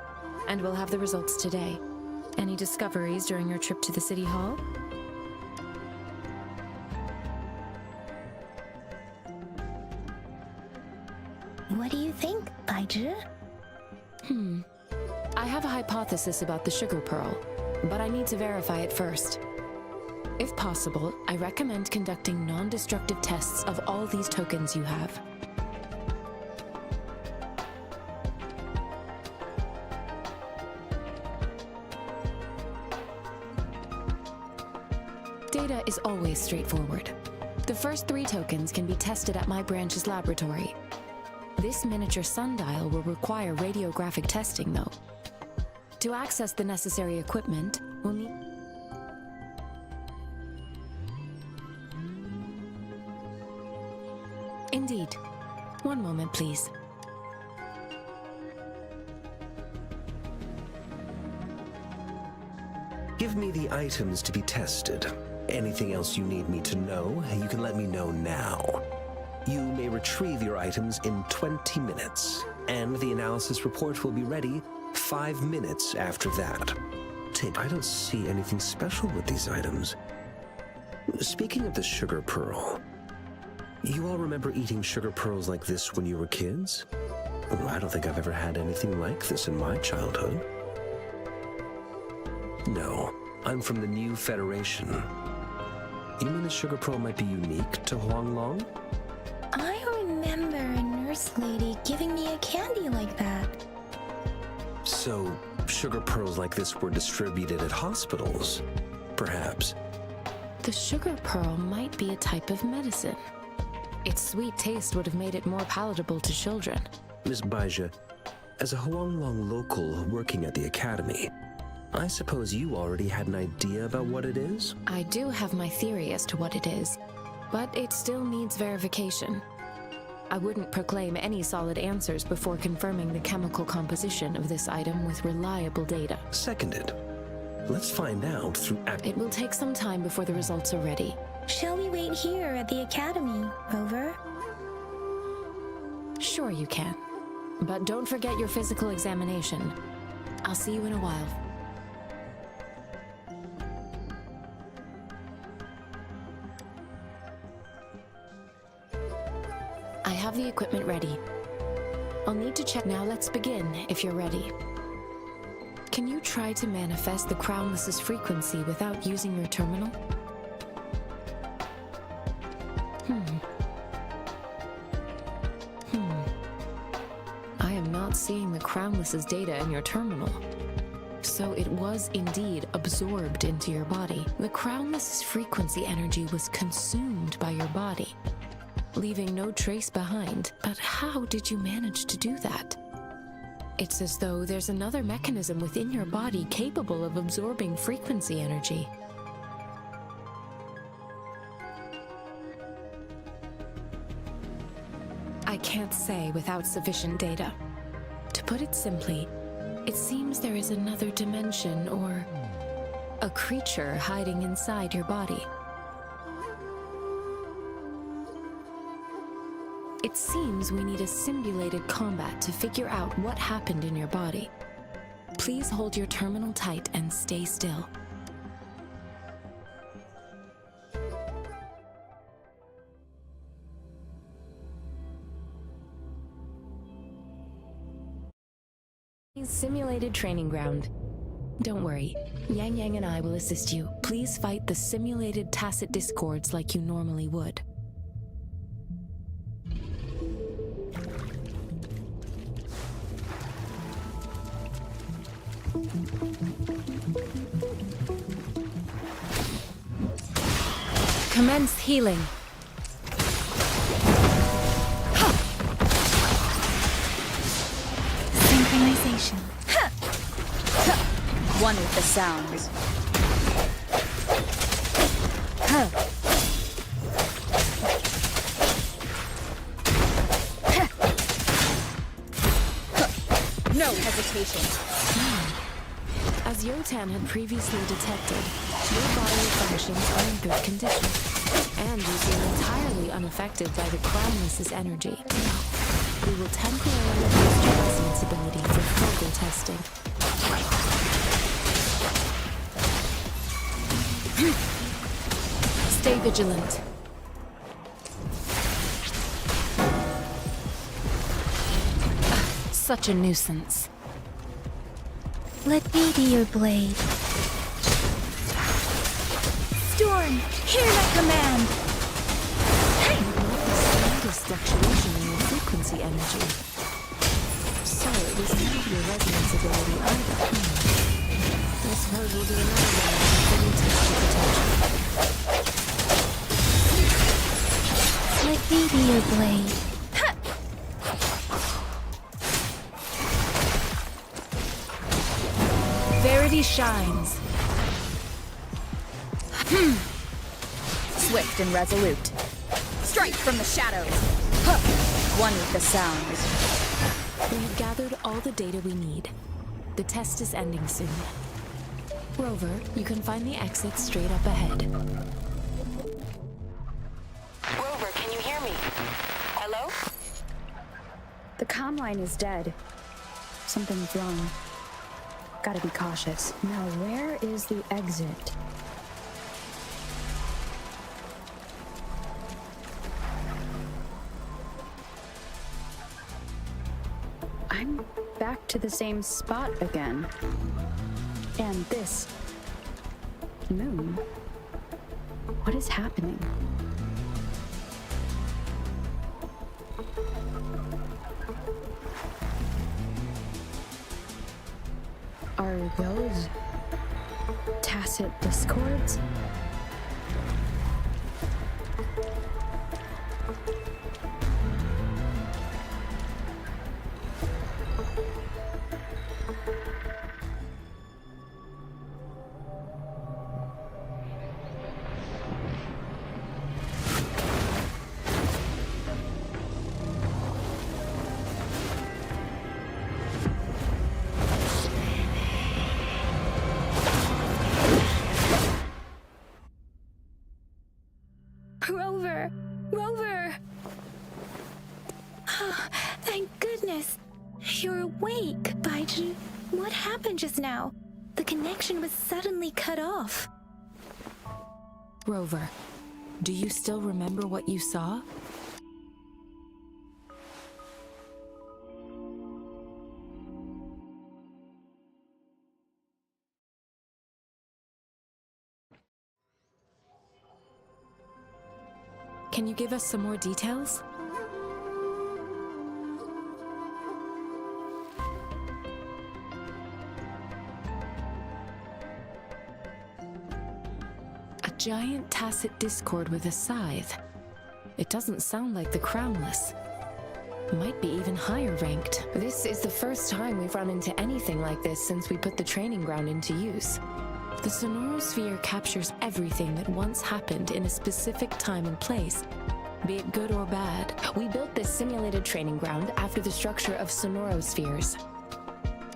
and we'll have the results today. Any discoveries during your trip to the City Hall? What do you think, Baizhi? I have a hypothesis about the sugar pearl, but I need to verify it first. If possible, I recommend conducting non-destructive tests of all these tokens you have. Data is always straightforward. The first 3 tokens can be tested at my branch's laboratory. This miniature sundial will require radiographic testing, though. To access the necessary equipment, we'll need... Indeed. One moment, please. Give me the items to be tested. Anything else you need me to know, you can let me know now. You may retrieve your items in 20 minutes, and the analysis report will be ready 5 minutes after that. I don't see anything special with these items. Speaking of the sugar pearl, you all remember eating sugar pearls like this when you were kids? I don't think I've ever had anything like this in my childhood. No, I'm from the New Federation. You mean the sugar pearl might be unique to Huanglong? I remember a nurse lady giving me a candy like that. So, sugar pearls like this were distributed at hospitals, perhaps. The sugar pearl might be a type of medicine. Its sweet taste would have made it more palatable to children. Miss Baizhi, as a Huanglong local working at the academy, I suppose you already had an idea about what it is? I do have my theory as to what it is, but it still needs verification. I wouldn't proclaim any solid answers before confirming the chemical composition of this item with reliable data. Seconded. Let's find out through It will take some time before the results are ready. Shall we wait here at the academy, Rover? Sure you can. But don't forget your physical examination. I'll see you in a while. I have the equipment ready. I'll need to check now. Let's begin, if you're ready. Can you try to manifest the Crownless's frequency without using your terminal? I am not seeing the Crownless's data in your terminal. So it was indeed absorbed into your body. The Crownless's frequency energy was consumed by your body, leaving no trace behind. But how did you manage to do that? It's as though there's another mechanism within your body capable of absorbing frequency energy. I can't say without sufficient data. To put it simply, it seems there is another dimension or a creature hiding inside your body. It seems we need a simulated combat to figure out what happened in your body. Please hold your terminal tight and stay still. Simulated training ground. Don't worry, Yang Yang and I will assist you. Please fight the simulated tacit discords like you normally would. Commence healing. Synchronization. One with the sounds. No hesitation. As Yotan had previously detected, your bodily functions are in good condition, and you seem entirely unaffected by the Crownless's energy. We will temporarily boost your resonance ability for further testing. Stay vigilant. Such a nuisance. Let me be your blade. Storm, hear my command! Not the slightest fluctuation in your frequency energy. So it was not your resonance ability either. I suppose we'll do another round before we test your potential. Let me be your blade. Verity shines. Swift and resolute. Strike from the shadows. One with the sounds. We have gathered all the data we need. The test is ending soon. Rover, you can find the exit straight up ahead. Rover, can you hear me? Hello? The comm line is dead. Something's wrong. Gotta be cautious. Now, where is the exit? I'm back to the same spot again. And this moon. What is happening? Are those tacit discords? Rover! Rover! Thank goodness! You're awake, Baiju. What happened just now? The connection was suddenly cut off. Rover, do you still remember what you saw? Can you give us some more details? A giant tacit discord with a scythe. It doesn't sound like the Crownless. Might be even higher ranked. This is the first time we've run into anything like this since we put the training ground into use. The sonorosphere captures everything that once happened in a specific time and place, be it good or bad. We built this simulated training ground after the structure of sonorospheres.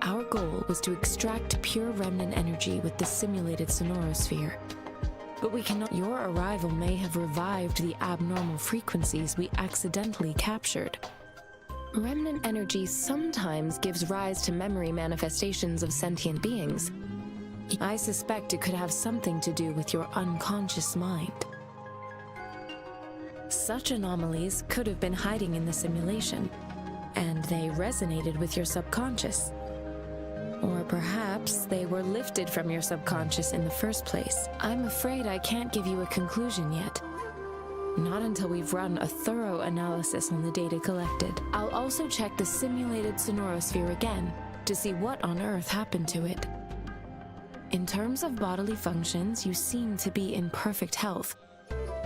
Our goal was to extract pure remnant energy with the simulated sonorosphere. But we cannot. Your arrival may have revived the abnormal frequencies we accidentally captured. Remnant energy sometimes gives rise to memory manifestations of sentient beings. I suspect it could have something to do with your unconscious mind. Such anomalies could have been hiding in the simulation, and they resonated with your subconscious. Or perhaps they were lifted from your subconscious in the first place. I'm afraid I can't give you a conclusion yet. Not until we've run a thorough analysis on the data collected. I'll also check the simulated sonorosphere again to see what on earth happened to it. In terms of bodily functions, you seem to be in perfect health.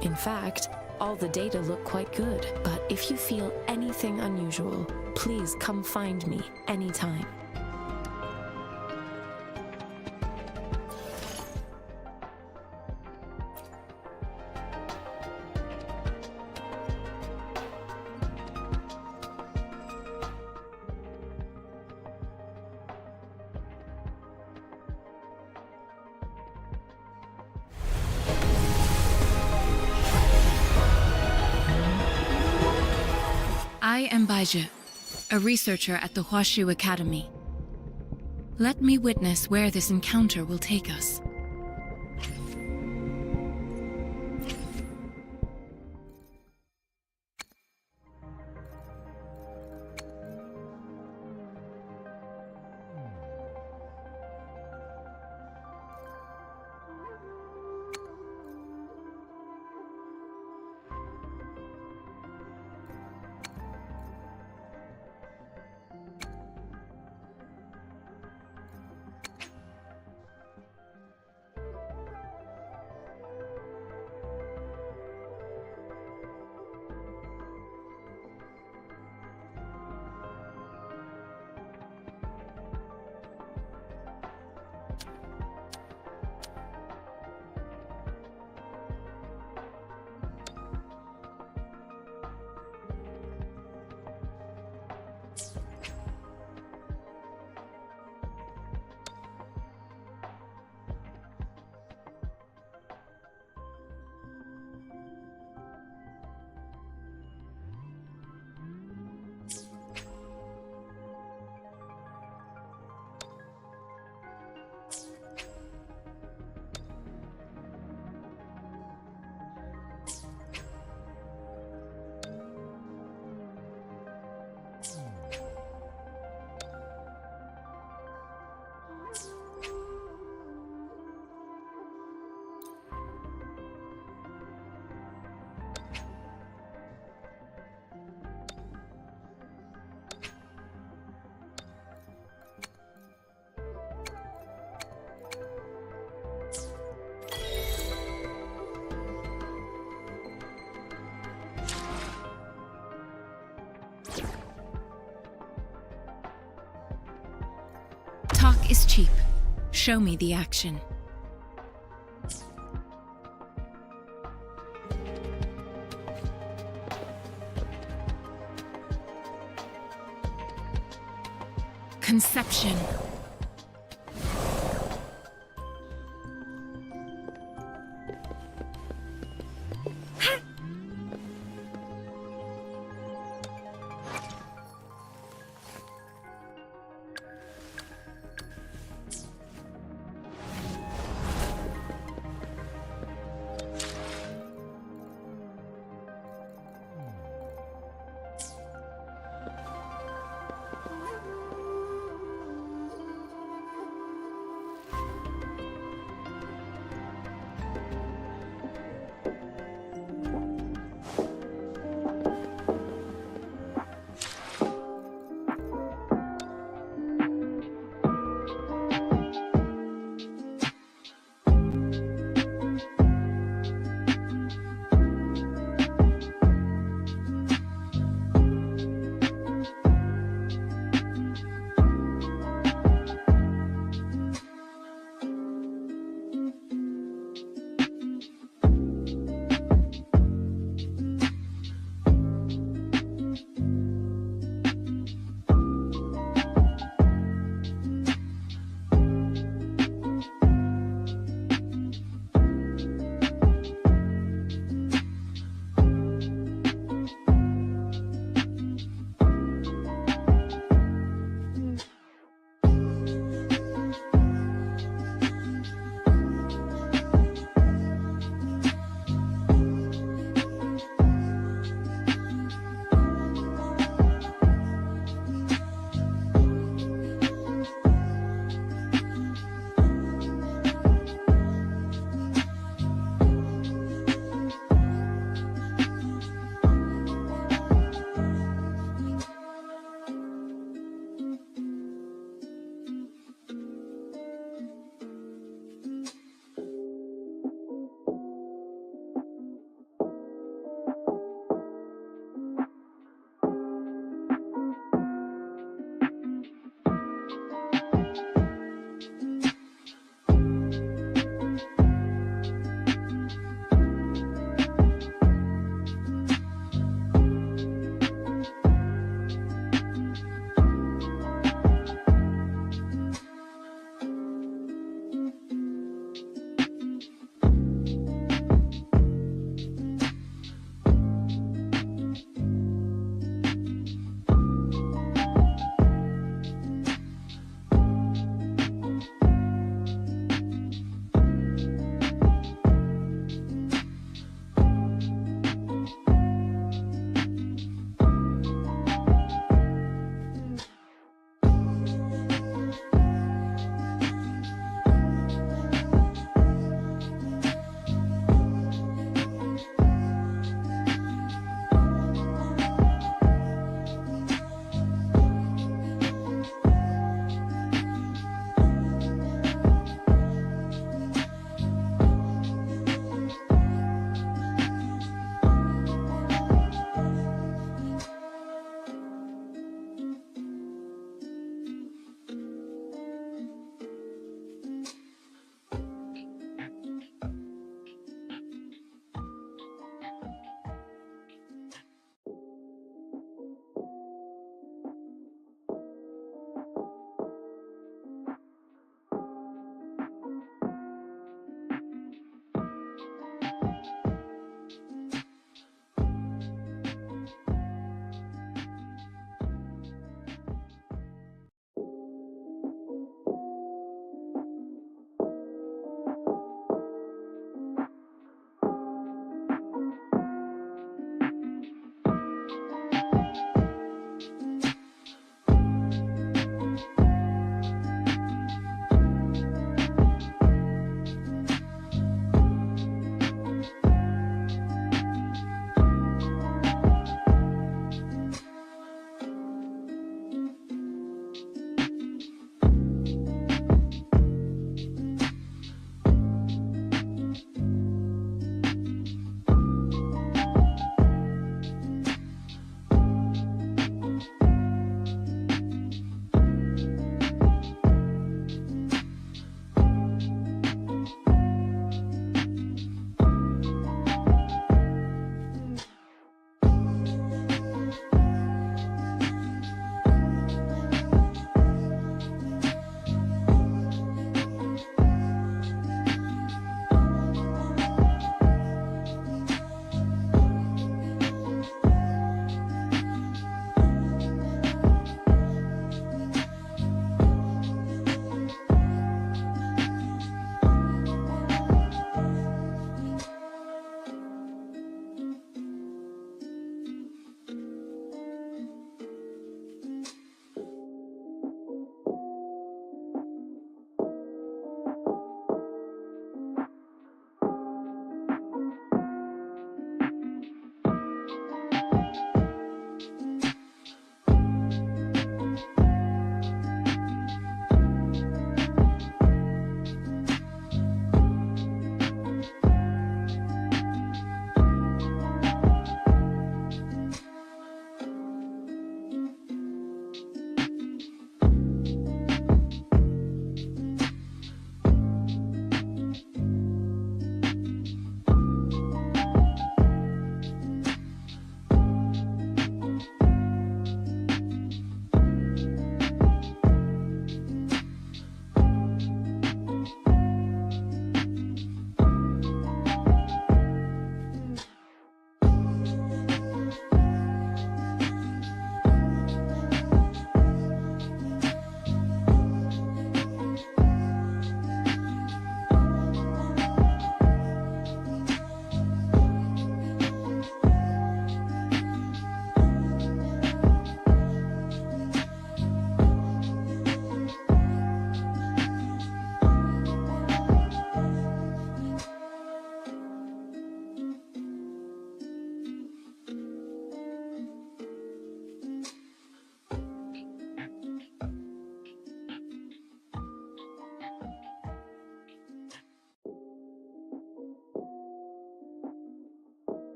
In fact, all the data look quite good. But if you feel anything unusual, please come find me anytime. I am Baizhi, a researcher at the Huashu Academy. Let me witness where this encounter will take us. Talk is cheap. Show me the action. Conception.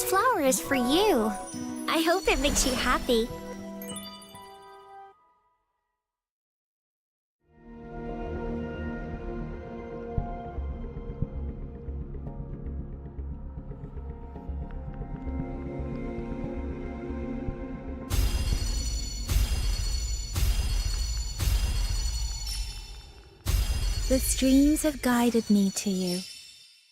flower is for you. I hope it makes you happy. The streams have guided me to you.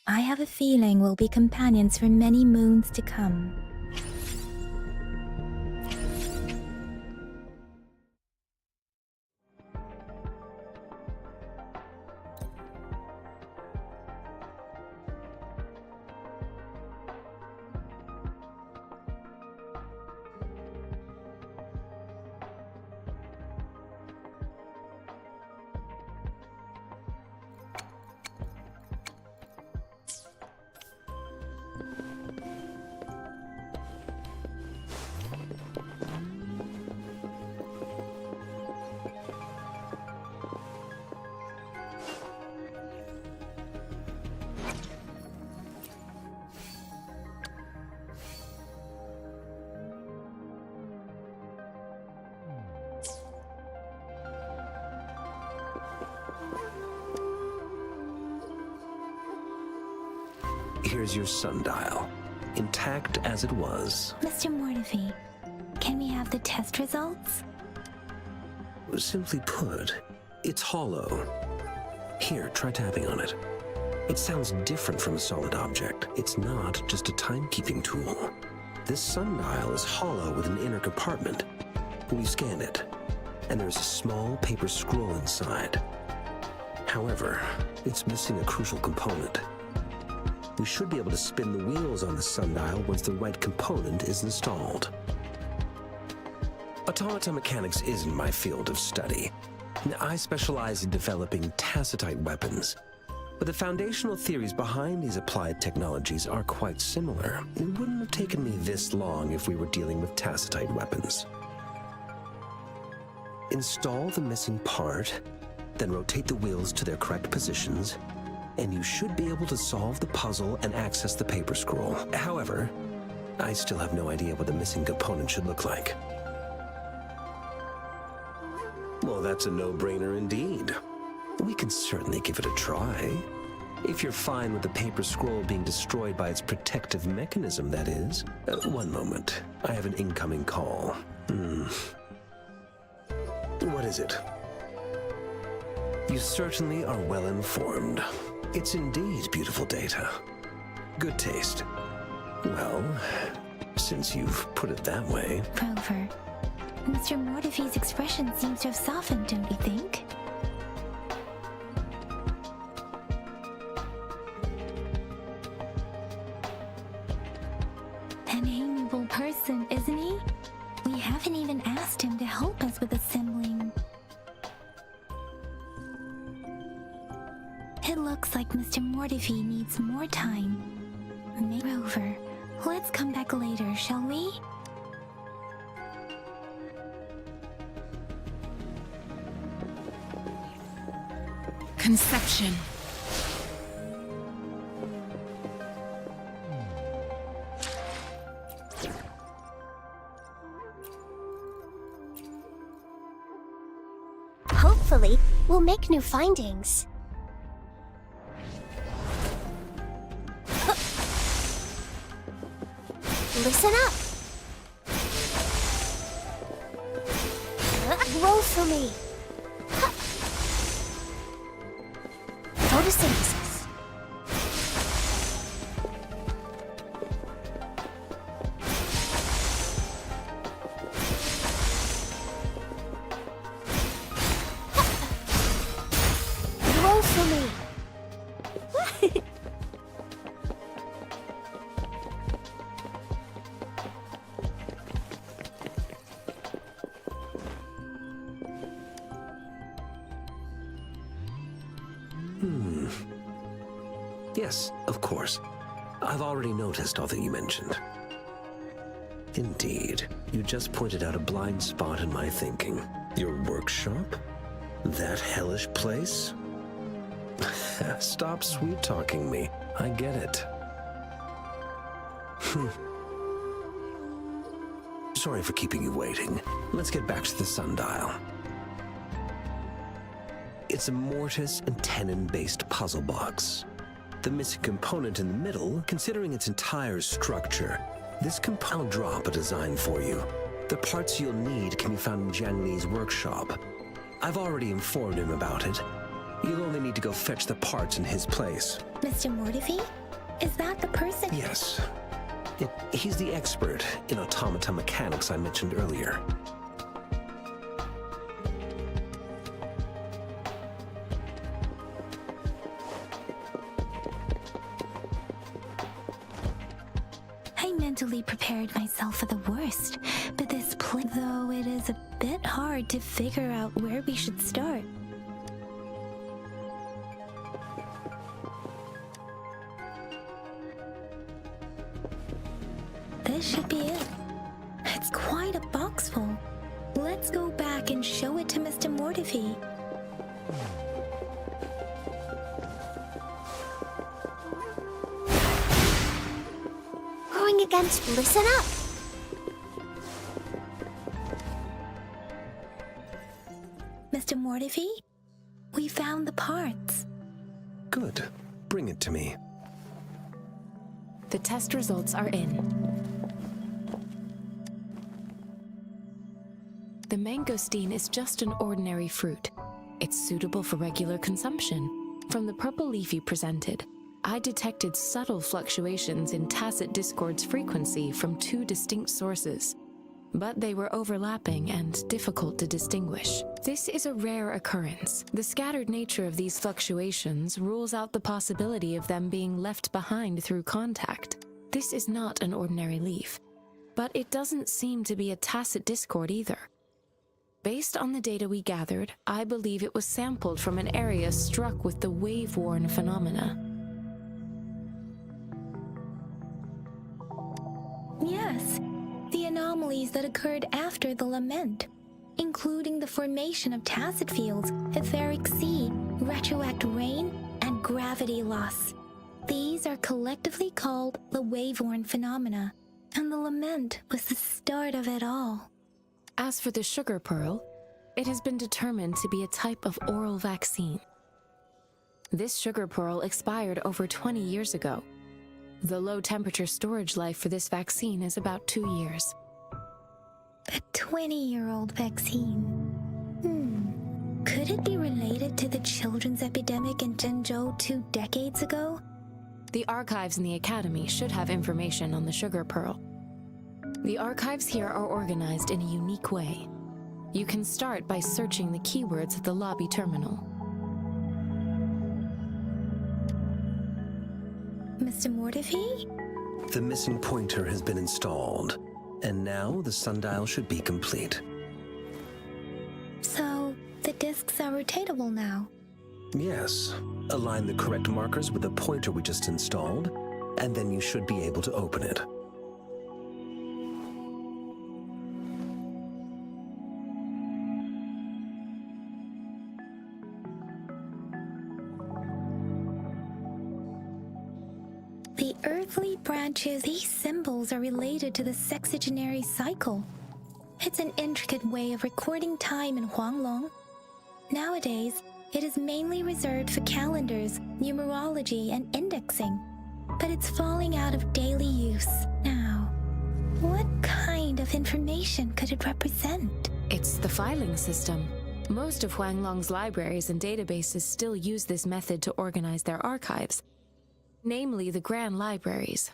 I have a feeling we'll be companions for many moons to come. Here's your sundial, intact as it was. Mr. Mortefi, can we have the test results? Simply put, it's hollow. Here, try tapping on it. It sounds different from a solid object. It's not just a timekeeping tool. This sundial is hollow with an inner compartment. We scan it, and there's a small paper scroll inside. However, it's missing a crucial component. We should be able to spin the wheels on the sundial once the right component is installed. Automata mechanics isn't my field of study. I specialize in developing tacitite weapons, but the foundational theories behind these applied technologies are quite similar. It wouldn't have taken me this long if we were dealing with tacitite weapons. Install the missing part, then rotate the wheels to their correct positions, and you should be able to solve the puzzle and access the paper scroll. However, I still have no idea what the missing component should look like. Well, that's a no-brainer indeed. We can certainly give it a try. If you're fine with the paper scroll being destroyed by its protective mechanism, that is. One moment. I have an incoming call. What is it? You certainly are well informed. It's indeed beautiful data. Good taste. Well, since you've put it that way... Rover, Mr. Mortefi's expression seems to have softened, don't you think? An amiable person, isn't he? We haven't even asked him to help us with assembling. It looks like Mr. Mortefi needs more time. Rover, let's come back later, shall we? Conception. Hopefully, we'll make new findings. Listen up. Roll for me. Photosynthesis. Roll for me. Yes, of course. I've already noticed all that you mentioned. Indeed, you just pointed out a blind spot in my thinking. Your workshop? That hellish place? Stop sweet-talking me. I get it. Sorry for keeping you waiting. Let's get back to the sundial. It's a mortise and tenon-based puzzle box. The missing component in the middle, considering its entire structure, I'll drop a design for you. The parts you'll need can be found in Jiang Li's workshop. I've already informed him about it. You'll only need to go fetch the parts in his place. Mr. Mortifi? Is that the person? Yes. He's the expert in automata mechanics I mentioned earlier. I mentally prepared myself for the worst, but this though it is a bit hard to figure out where we should start. This should be it. It's quite a box full. Let's go back and show it to Mr. Mortifi. Going against listen up. Mr. Mortifi, we found the parts. Good. Bring it to me. The test results are in. The mangosteen is just an ordinary fruit. It's suitable for regular consumption. From the purple leaf you presented, I detected subtle fluctuations in tacit discord's frequency from two distinct sources, but they were overlapping and difficult to distinguish. This is a rare occurrence. The scattered nature of these fluctuations rules out the possibility of them being left behind through contact. This is not an ordinary leaf, but it doesn't seem to be a tacit discord either. Based on the data we gathered, I believe it was sampled from an area struck with the wave-worn phenomena. Yes, the anomalies that occurred after the lament, including the formation of tacit fields, etheric sea, retroact rain, and gravity loss. These are collectively called the wave-worn phenomena, and the lament was the start of it all. As for the sugar pearl, it has been determined to be a type of oral vaccine. This sugar pearl expired over 20 years ago. The low-temperature storage life for this vaccine is about 2 years. A 20-year-old vaccine. Could it be related to the children's epidemic in Jinzhou 2 decades ago? The archives in the Academy should have information on the sugar pearl. The archives here are organized in a unique way. You can start by searching the keywords at the lobby terminal. Mr. Mortifi? The missing pointer has been installed, and now the sundial should be complete. So, the discs are rotatable now? Yes. Align the correct markers with the pointer we just installed, and then you should be able to open it. The earthly branches, these symbols are related to the sexagenary cycle. It's an intricate way of recording time in Huanglong. Nowadays, it is mainly reserved for calendars, numerology, and indexing, but it's falling out of daily use now. What kind of information could it represent? It's the filing system. Most of Huanglong's libraries and databases still use this method to organize their archives, namely the Grand Libraries.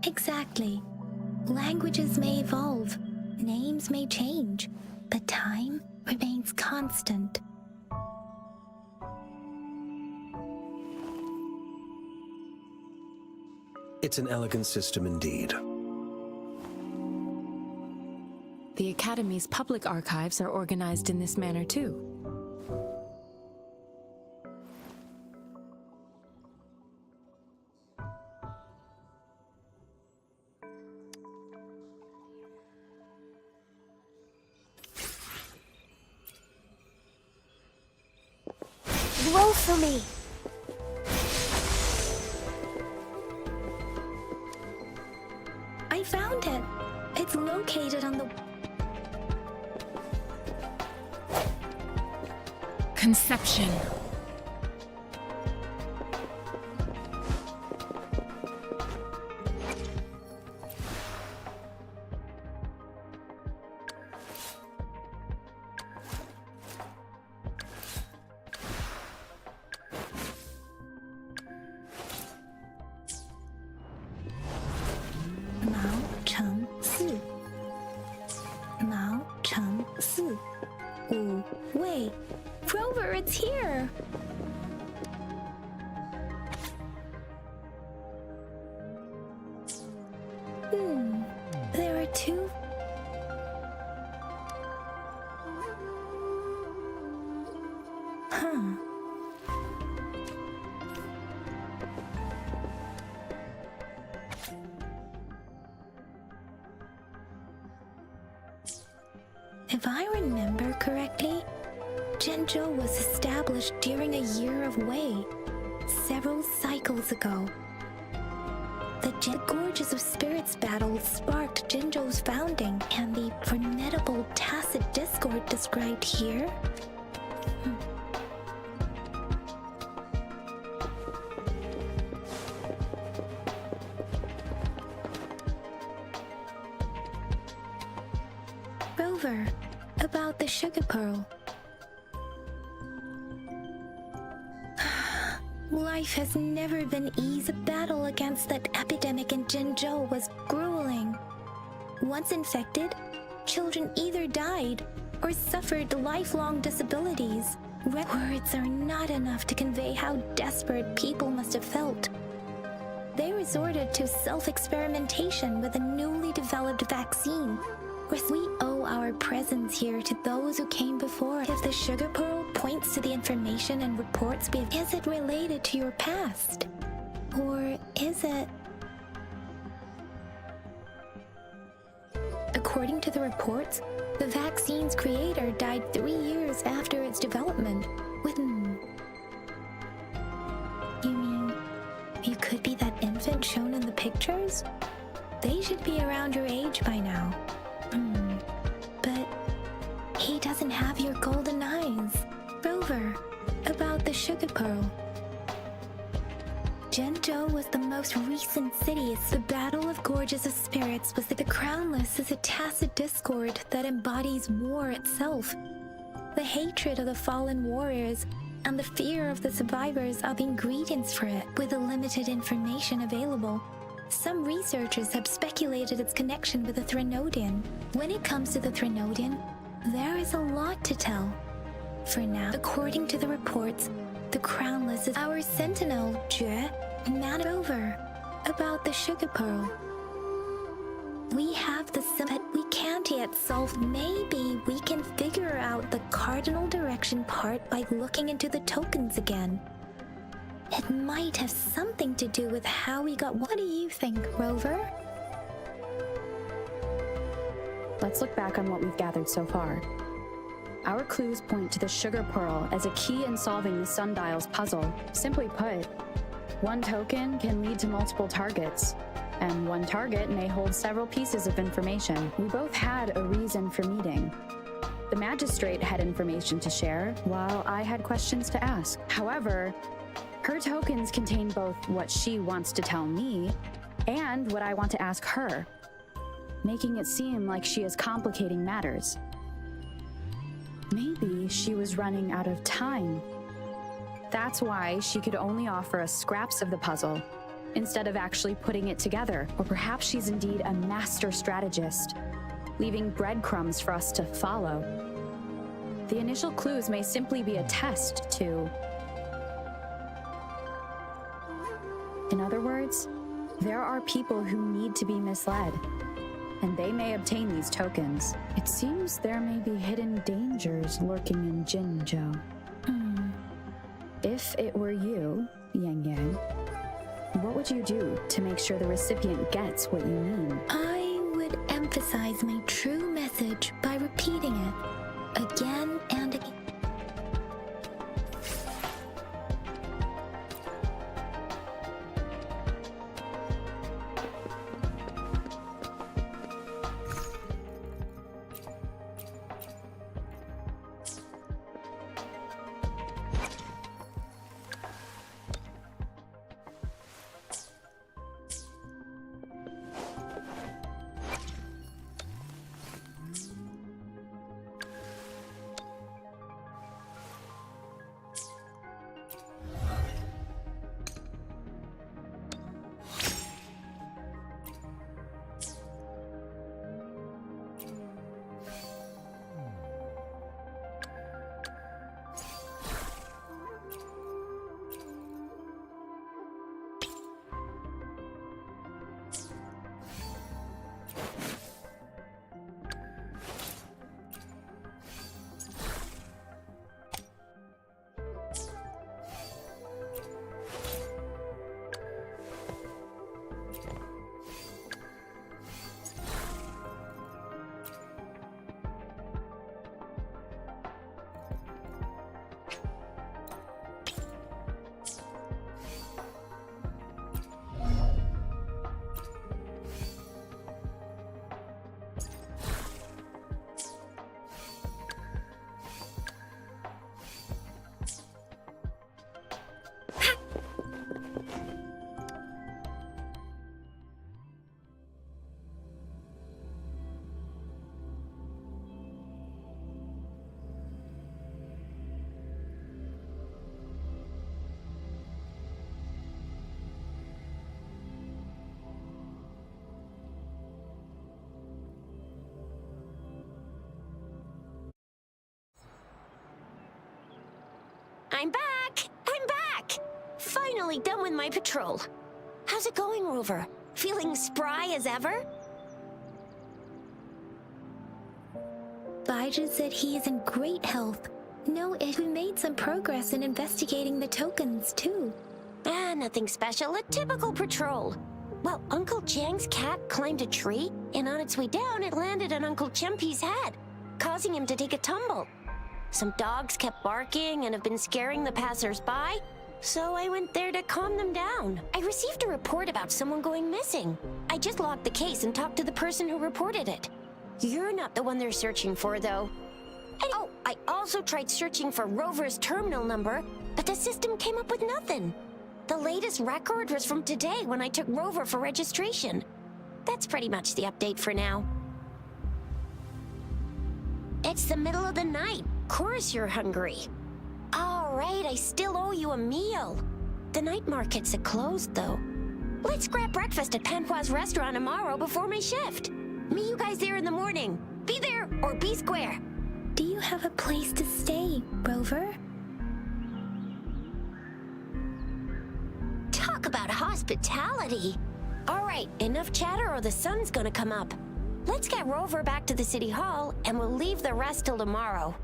Exactly. Languages may evolve, names may change, but time remains constant. It's an elegant system indeed. The Academy's public archives are organized in this manner too. roll for me. I found it. It's located on the... Conception. Wait, Rover, it's here! There are two... Huh. If I remember correctly, Jinzhou was established during a year of Wei, several cycles ago. The Gorges of Spirits battle sparked Jinzhou's founding, and the formidable tacit discord described here? Rover, about the sugar pearl. Life has never been easy. The battle against that epidemic in Jinzhou was grueling. Once infected, children either died or suffered lifelong disabilities. Words are not enough to convey how desperate people must have felt. They resorted to self-experimentation with a newly developed vaccine. We owe our presence here to those who came before. If the sugar pearl points to the information and reports, is it related to your past? Or is it... According to the reports, the vaccine's creator died 3 years after its development. You mean, you could be that infant shown in the pictures? They should be around your age by now. But he doesn't have your golden eyes. Rover, about the sugar pearl. Jinzhou was the most recent city. The Battle of Gorges of Spirits was the Crownless is a tacit discord that embodies war itself. The hatred of the fallen warriors and the fear of the survivors are the ingredients for it. With the limited information available, some researchers have speculated its connection with the Threnodian. When it comes to the Threnodian, there is a lot to tell. For now, according to the reports, the Crownless is our sentinel, Jue, man over, about the sugar pearl. We have the but we can't yet solve. Maybe we can figure out the cardinal direction part by looking into the tokens again. It might have something to do with how we got... What do you think, Rover? Let's look back on what we've gathered so far. Our clues point to the sugar pearl as a key in solving the sundial's puzzle. Simply put, one token can lead to multiple targets, and one target may hold several pieces of information. We both had a reason for meeting. The magistrate had information to share, while I had questions to ask. However, her tokens contain both what she wants to tell me and what I want to ask her, making it seem like she is complicating matters. Maybe she was running out of time. That's why she could only offer us scraps of the puzzle, instead of actually putting it together. Or perhaps she's indeed a master strategist, leaving breadcrumbs for us to follow. The initial clues may simply be a test to... In other words, there are people who need to be misled, and they may obtain these tokens. It seems there may be hidden dangers lurking in Jinzhou. If it were you, Yang Yang, what would you do to make sure the recipient gets what you mean? I would emphasize my true message by repeating it again and again. finally done with my patrol. How's it going, Rover? Feeling spry as ever? Baiju said he is in great health. No, we made some progress in investigating the tokens, too. Nothing special. A typical patrol. Well, Uncle Jang's cat climbed a tree, and on its way down, it landed on Uncle Chempi's head, causing him to take a tumble. Some dogs kept barking and have been scaring the passers-by, so I went there to calm them down. I received a report about someone going missing. I just logged the case and talked to the person who reported it. You're not the one they're searching for, though. And oh, I also tried searching for Rover's terminal number, but the system came up with nothing. The latest record was from today when I took Rover for registration. That's pretty much the update for now. It's the middle of the night. Course you're hungry. All right, I still owe you a meal. The night markets are closed, though. Let's grab breakfast at Panhua's restaurant tomorrow before my shift. Meet you guys there in the morning. Be there or be square. Do you have a place to stay, Rover? Talk about hospitality. All right, enough chatter or the sun's gonna come up. Let's get Rover back to the city hall and we'll leave the rest till tomorrow.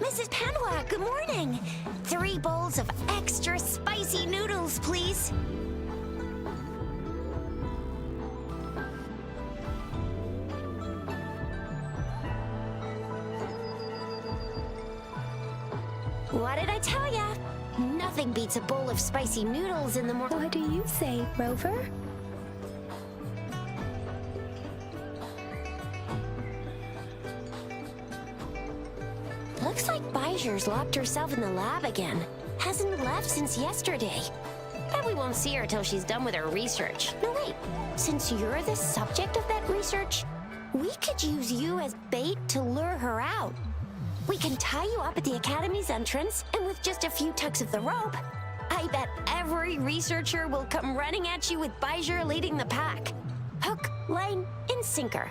Mrs. Panhua, good morning. 3 bowls of extra spicy noodles, please. What did I tell ya? Nothing beats a bowl of spicy noodles in the morning. What do you say, Rover? Looks like Baiju's locked herself in the lab again. Hasn't left since yesterday. Bet we won't see her till she's done with her research. No, wait. Since you're the subject of that research, we could use you as bait to lure her out. We can tie you up at the Academy's entrance, and with just a few tugs of the rope, I bet every researcher will come running at you with Baiju leading the pack. Hook, line, and sinker.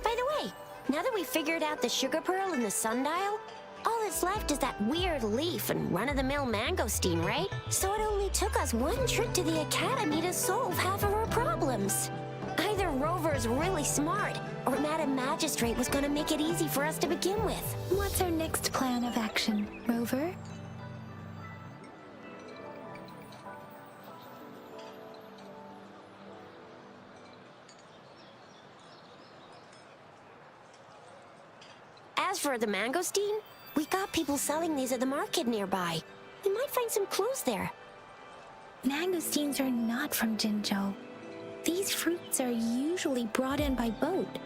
By the way, now that we've figured out the sugar pearl and the sundial, all that's left is that weird leaf and run-of-the-mill mangosteen, right? So it only took us one trip to the Academy to solve half of our problems. Either Rover's really smart, or Madam Magistrate was gonna make it easy for us to begin with. What's our next plan of action, Rover? As for the mangosteen, we got people selling these at the market nearby. We might find some clues there. Mangosteens are not from Jinzhou. These fruits are usually brought in by boat.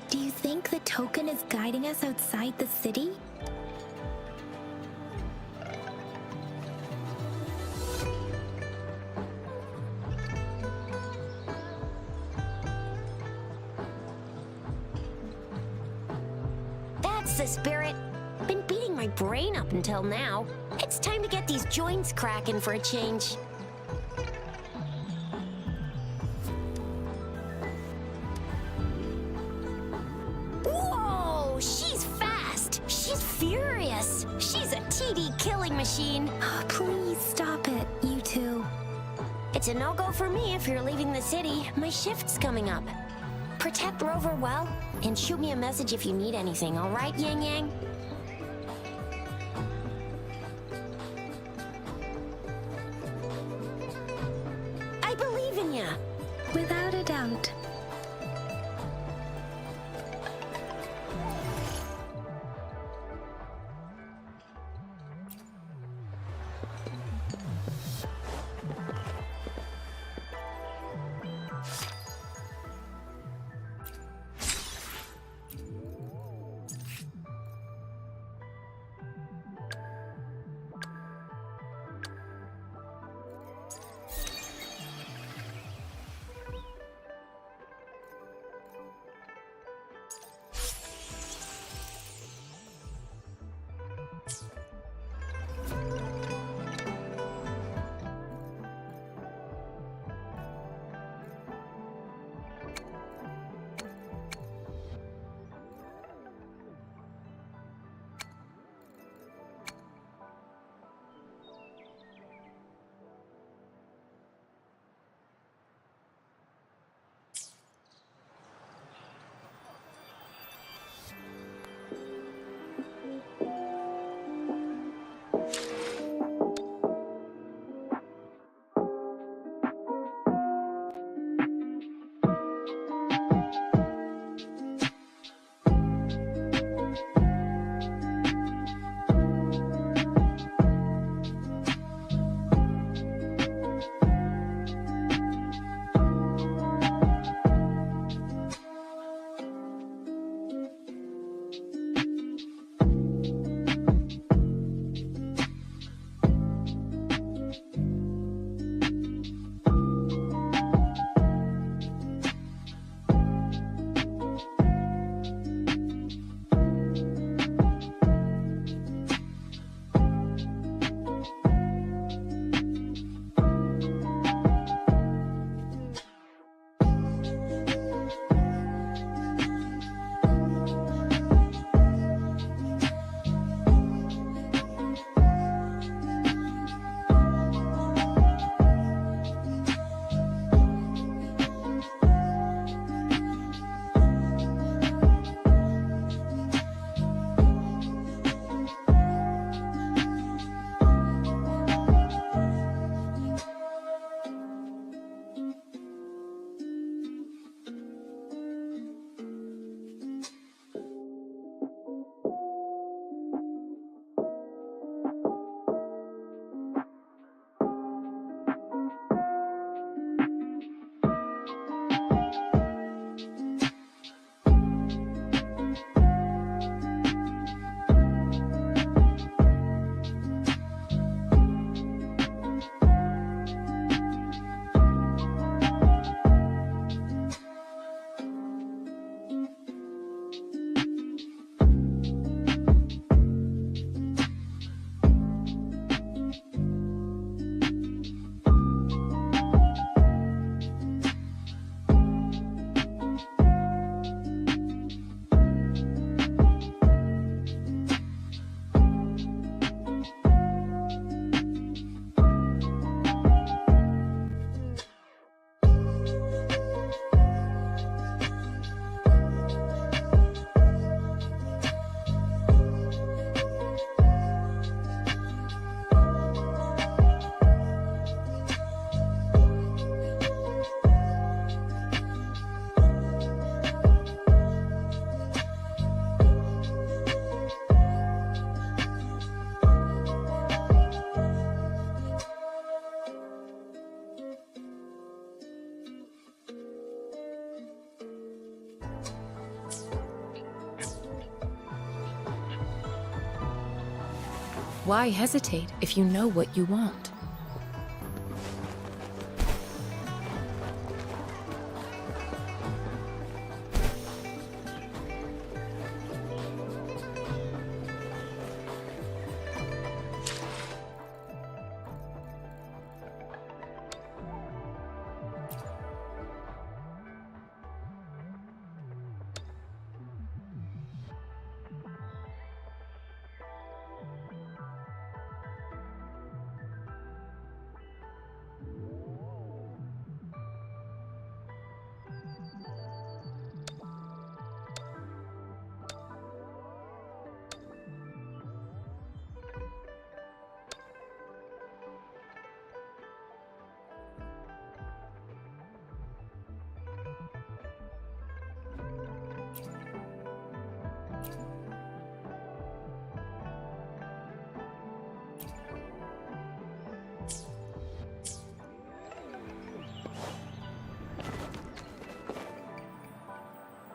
Do you think the token is guiding us outside the city? That's the spirit. Been beating my brain up until now. It's time to get these joints cracking for a change. Whoa! She's fast! She's furious! She's a TD killing machine! Please stop it, you two. It's a no-go for me if you're leaving the city. My shift's coming up. Protect Rover well, and shoot me a message if you need anything, all right, Yang Yang? I believe in ya! Without a doubt. Why hesitate if you know what you want?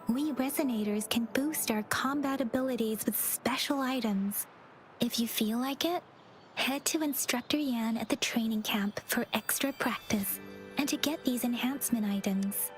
We Resonators can boost our combat abilities with special items. If you feel like it, head to Instructor Yan at the training camp for extra practice and to get these enhancement items.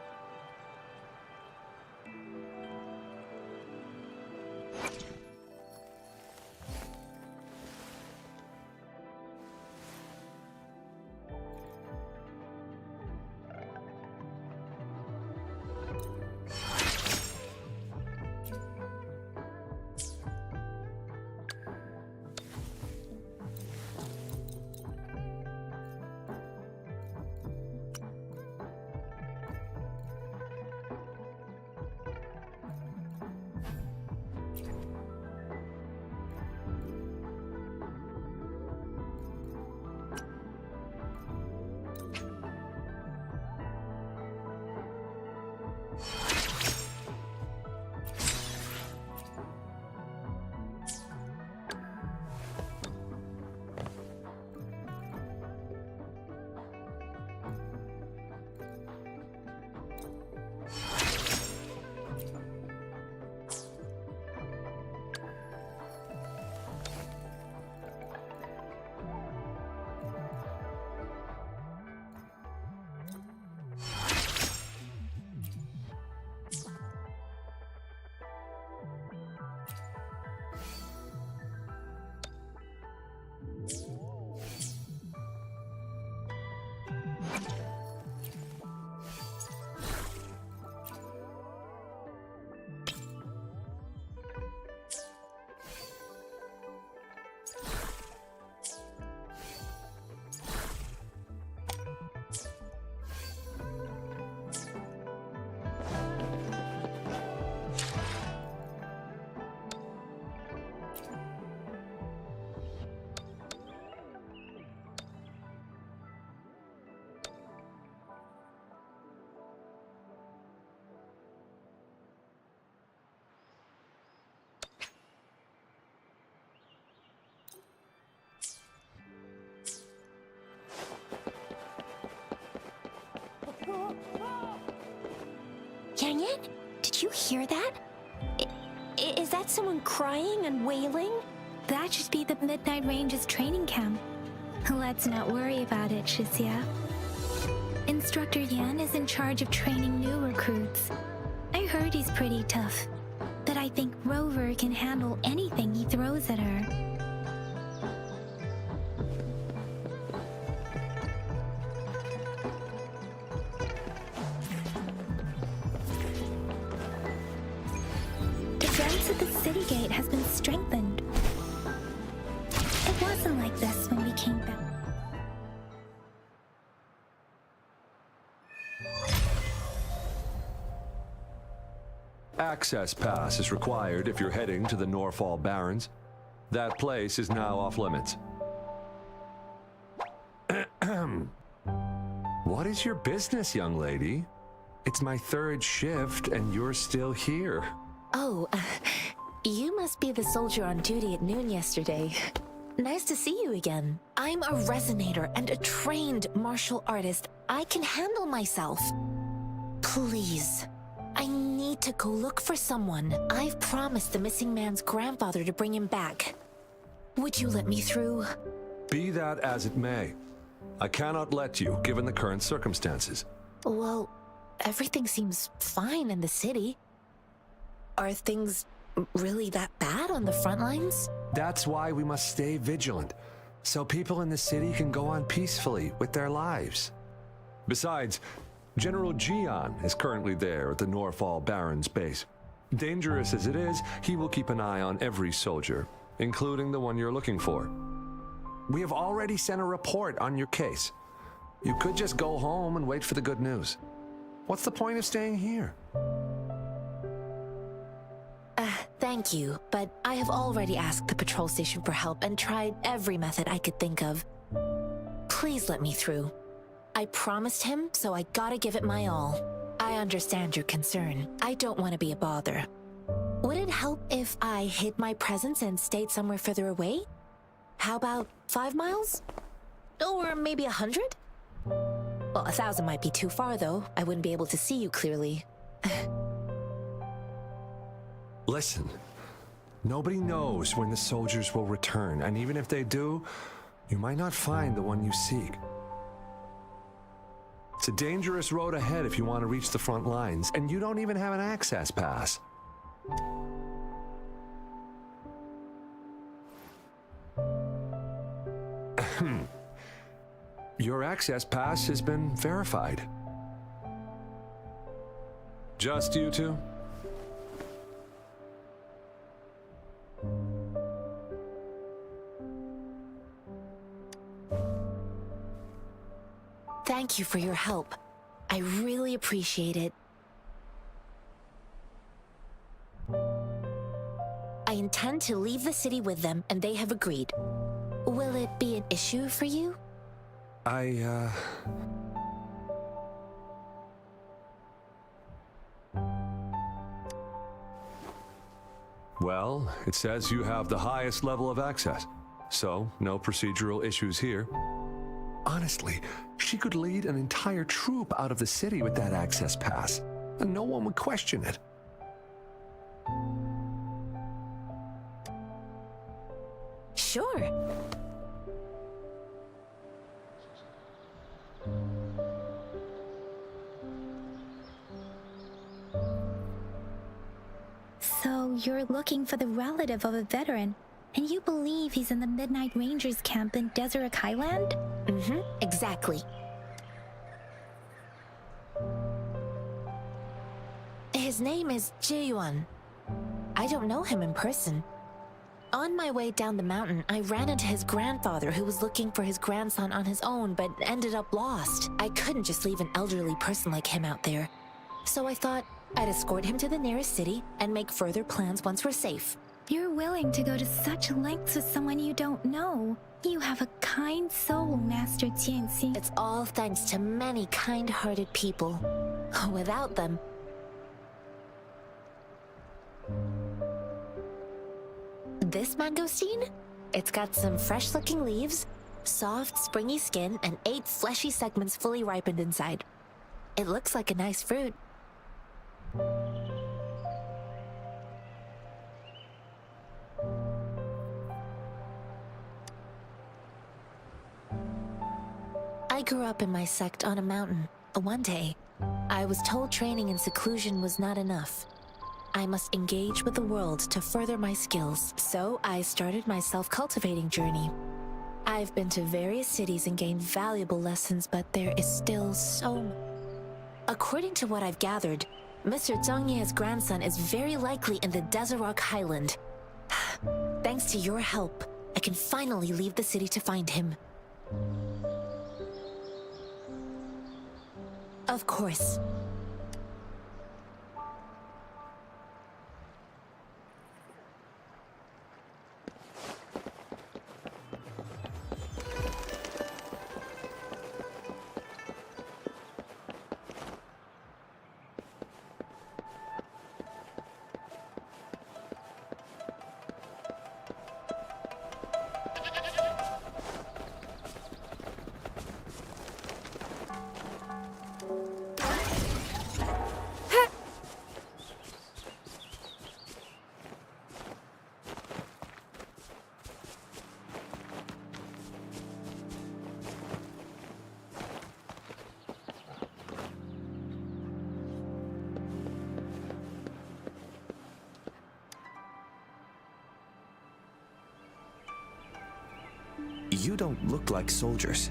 Yang, did you hear that? Is that someone crying and wailing? That should be the Midnight Range's training camp. Let's not worry about it, Shixia. Instructor Yan is in charge of training new recruits. I heard he's pretty tough, but I think Rover can handle anything he throws at her. Defense at the city gate has been strengthened. It wasn't like this when we came back. Access pass is required if you're heading to the Norfall Barrens. That place is now off limits. What is your business, young lady? It's my third shift and you're still here. Oh, you must be the soldier on duty at noon yesterday. Nice to see you again. I'm a resonator and a trained martial artist. I can handle myself. Please, I need to go look for someone. I've promised the missing man's grandfather to bring him back. Would you let me through? Be that as it may, I cannot let you, given the current circumstances. Well, everything seems fine in the city. Are things really that bad on the front lines? That's why we must stay vigilant, so people in the city can go on peacefully with their lives. Besides, General Jian is currently there at the Norfall Barons base. Dangerous as it is, he will keep an eye on every soldier, including the one you're looking for. We have already sent a report on your case. You could just go home and wait for the good news. What's the point of staying here? Thank you, but I have already asked the patrol station for help and tried every method I could think of. Please let me through. I promised him, so I gotta give it my all. I understand your concern. I don't want to be a bother. Would it help if I hid my presence and stayed somewhere further away? How about 5 miles? Or maybe 100? Well, 1,000 might be too far, though. I wouldn't be able to see you clearly. Listen, nobody knows when the soldiers will return, and even if they do, you might not find the one you seek. It's a dangerous road ahead if you want to reach the front lines, and you don't even have an access pass. Your access pass has been verified. Just you two? Thank you for your help. I really appreciate it. I intend to leave the city with them, and they have agreed. Will it be an issue for you? Well, it says you have the highest level of access, so no procedural issues here. Honestly, she could lead an entire troop out of the city with that access pass, and no one would question it. Sure. So you're looking for the relative of a veteran, and you believe he's in the Midnight Rangers camp in Deseret Highland? Mm-hmm, exactly. His name is Ji-yuan. I don't know him in person. On my way down the mountain, I ran into his grandfather who was looking for his grandson on his own but ended up lost. I couldn't just leave an elderly person like him out there. So I thought I'd escort him to the nearest city and make further plans once we're safe. You're willing to go to such lengths with someone you don't know. You have a kind soul, Master Jianxi. It's all thanks to many kind-hearted people. Without them... This mangosteen? It's got some fresh-looking leaves, soft, springy skin, and 8 fleshy segments fully ripened inside. It looks like a nice fruit. I grew up in my sect on a mountain. One day, I was told training in seclusion was not enough. I must engage with the world to further my skills, so I started my self-cultivating journey. I've been to various cities and gained valuable lessons, but there is still so... According to what I've gathered, Mr. Zhang Ye's grandson is very likely in the Deseret Highland. Thanks to your help, I can finally leave the city to find him. Of course. You don't look like soldiers.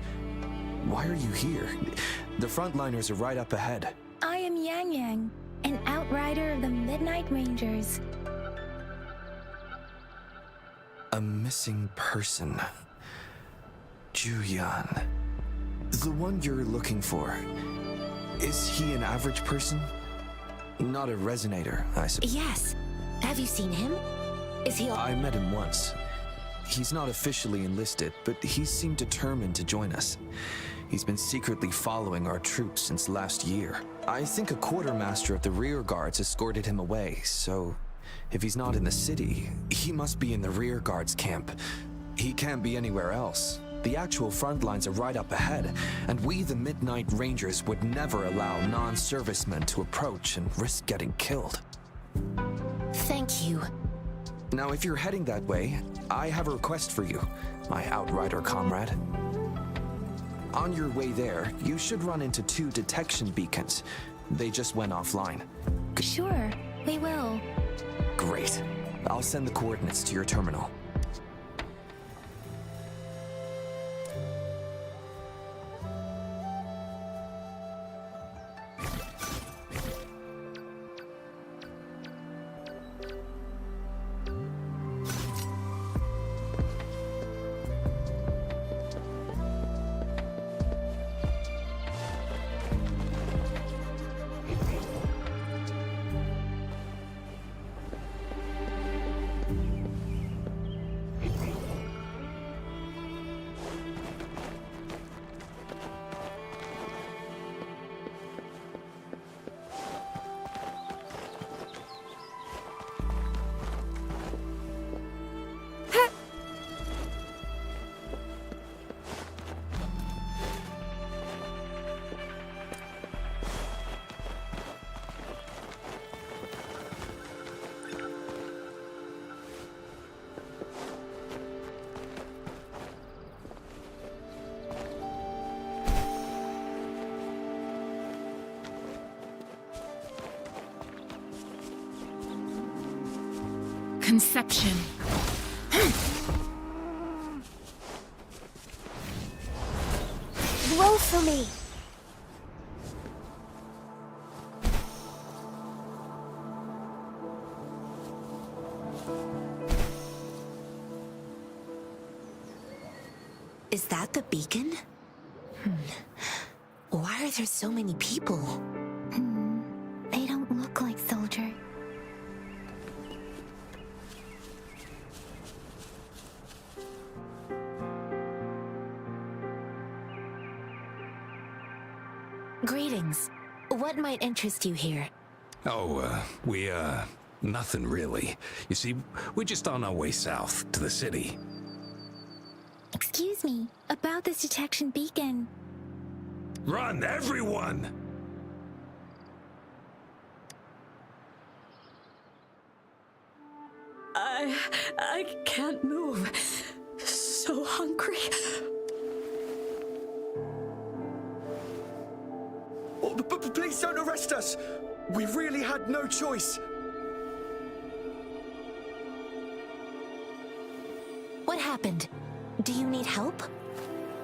Why are you here? The frontliners are right up ahead. I am Yang Yang, an outrider of the Midnight Rangers. A missing person. Juyan. The one you're looking for. Is he an average person? Not a resonator, I suppose. Yes. Have you seen him? Is he... I met him once. He's not officially enlisted, but he seemed determined to join us. He's been secretly following our troops since last year. I think a quartermaster of the rear guards escorted him away, so if he's not in the city, he must be in the rear guards camp. He can't be anywhere else. The actual front lines are right up ahead, and we, the Midnight Rangers, would never allow non-servicemen to approach and risk getting killed. Thank you. Now, if you're heading that way, I have a request for you, my outrider comrade. On your way there, you should run into 2 detection beacons. They just went offline. Sure, we will. Great. I'll send the coordinates to your terminal. Conception. Roll for me. Is that the beacon? Why are there so many people? They don't look like soldiers. Greetings. What might interest you here? Oh, nothing really. You see, we're just on our way south to the city. Excuse me, about this detection beacon. Run, everyone! I can't move. So hungry. Oh, please don't arrest us! We really had no choice. What happened? Do you need help?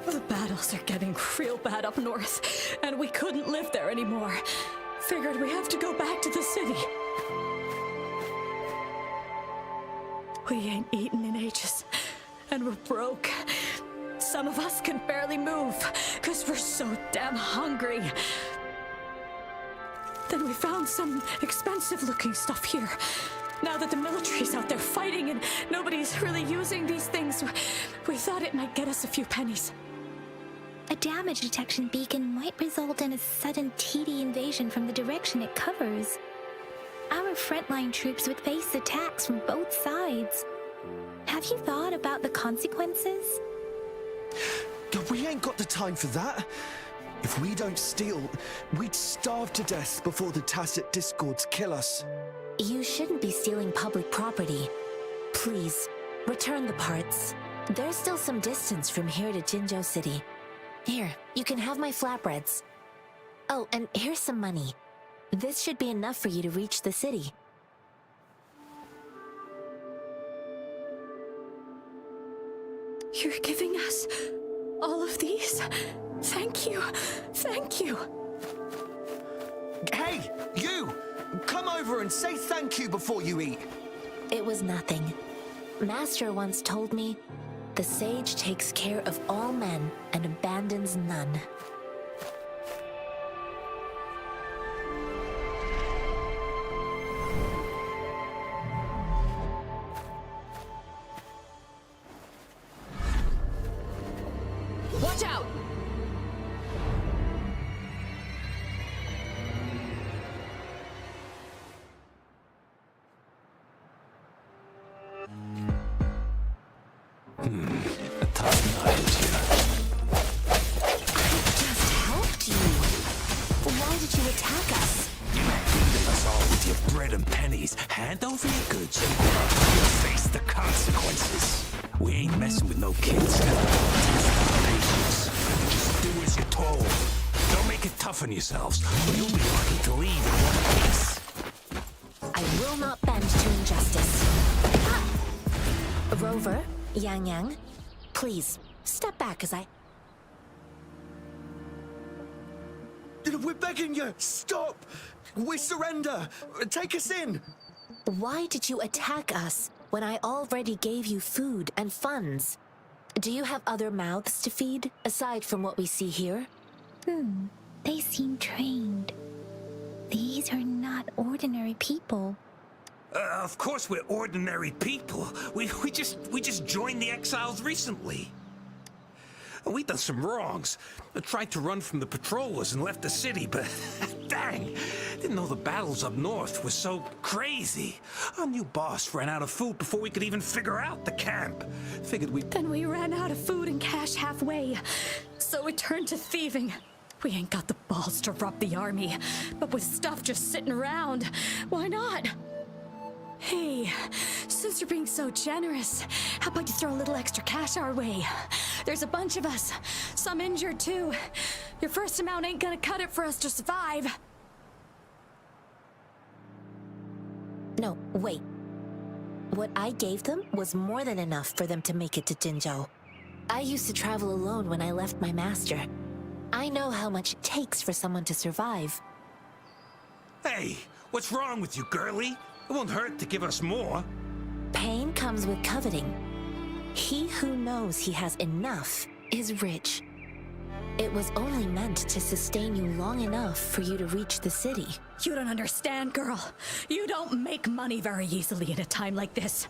The battles are getting real bad up north, and we couldn't live there anymore. Figured we have to go back to the city. We ain't eaten in ages, and we're broke. Some of us can barely move, because we're so damn hungry. Then we found some expensive-looking stuff here. Now that the military's out there fighting and nobody's really using these things, we thought it might get us a few pennies. A damage detection beacon might result in a sudden TD invasion from the direction it covers. Our frontline troops would face attacks from both sides. Have you thought about the consequences? We ain't got the time for that. If we don't steal, we'd starve to death before the Tacit Discords kill us. You shouldn't be stealing public property. Please, return the parts. There's still some distance from here to Jinzhou City. Here, you can have my flatbreads. Oh, and here's some money. This should be enough for you to reach the city. You're giving us come over and say thank you before you eat. It was nothing. Master once told me, the sage takes care of all men and abandons none. Watch out! A tough night, Just helped you. Why did you attack us? Feeding us all with your bread and pennies. Hand over your goods. You'll face the consequences. We ain't messing with no kids. Test our patience. Just do as you're told. Don't make it tough on yourselves, or you'll be lucky to leave in one piece. I will not bend to injustice. Ah! Rover, Yang Yang, please, step back as I... We're begging you, stop! We surrender! Take us in! Why did you attack us when I already gave you food and funds? Do you have other mouths to feed, aside from what we see here? They seem trained. These are not ordinary people. Of course we're ordinary people. We just joined the exiles recently. We done some wrongs. I tried to run from the patrollers and left the city, but dang, didn't know the battles up north were so crazy. Our new boss ran out of food before we could even figure out the camp. Figured we... Then we ran out of food and cash halfway, so we turned to thieving. We ain't got the balls to rob the army, but with stuff just sitting around, why not? Hey, since you're being so generous, how about you throw a little extra cash our way? There's a bunch of us, some injured too. Your first amount ain't gonna cut it for us to survive. No, wait. What I gave them was more than enough for them to make it to Jinzhou. I used to travel alone when I left my master. I know how much it takes for someone to survive. Hey, what's wrong with you, girlie? It won't hurt to give us more. Pain comes with coveting. He who knows he has enough is rich. It was only meant to sustain you long enough for you to reach the city. You don't understand, girl. You don't make money very easily in a time like this.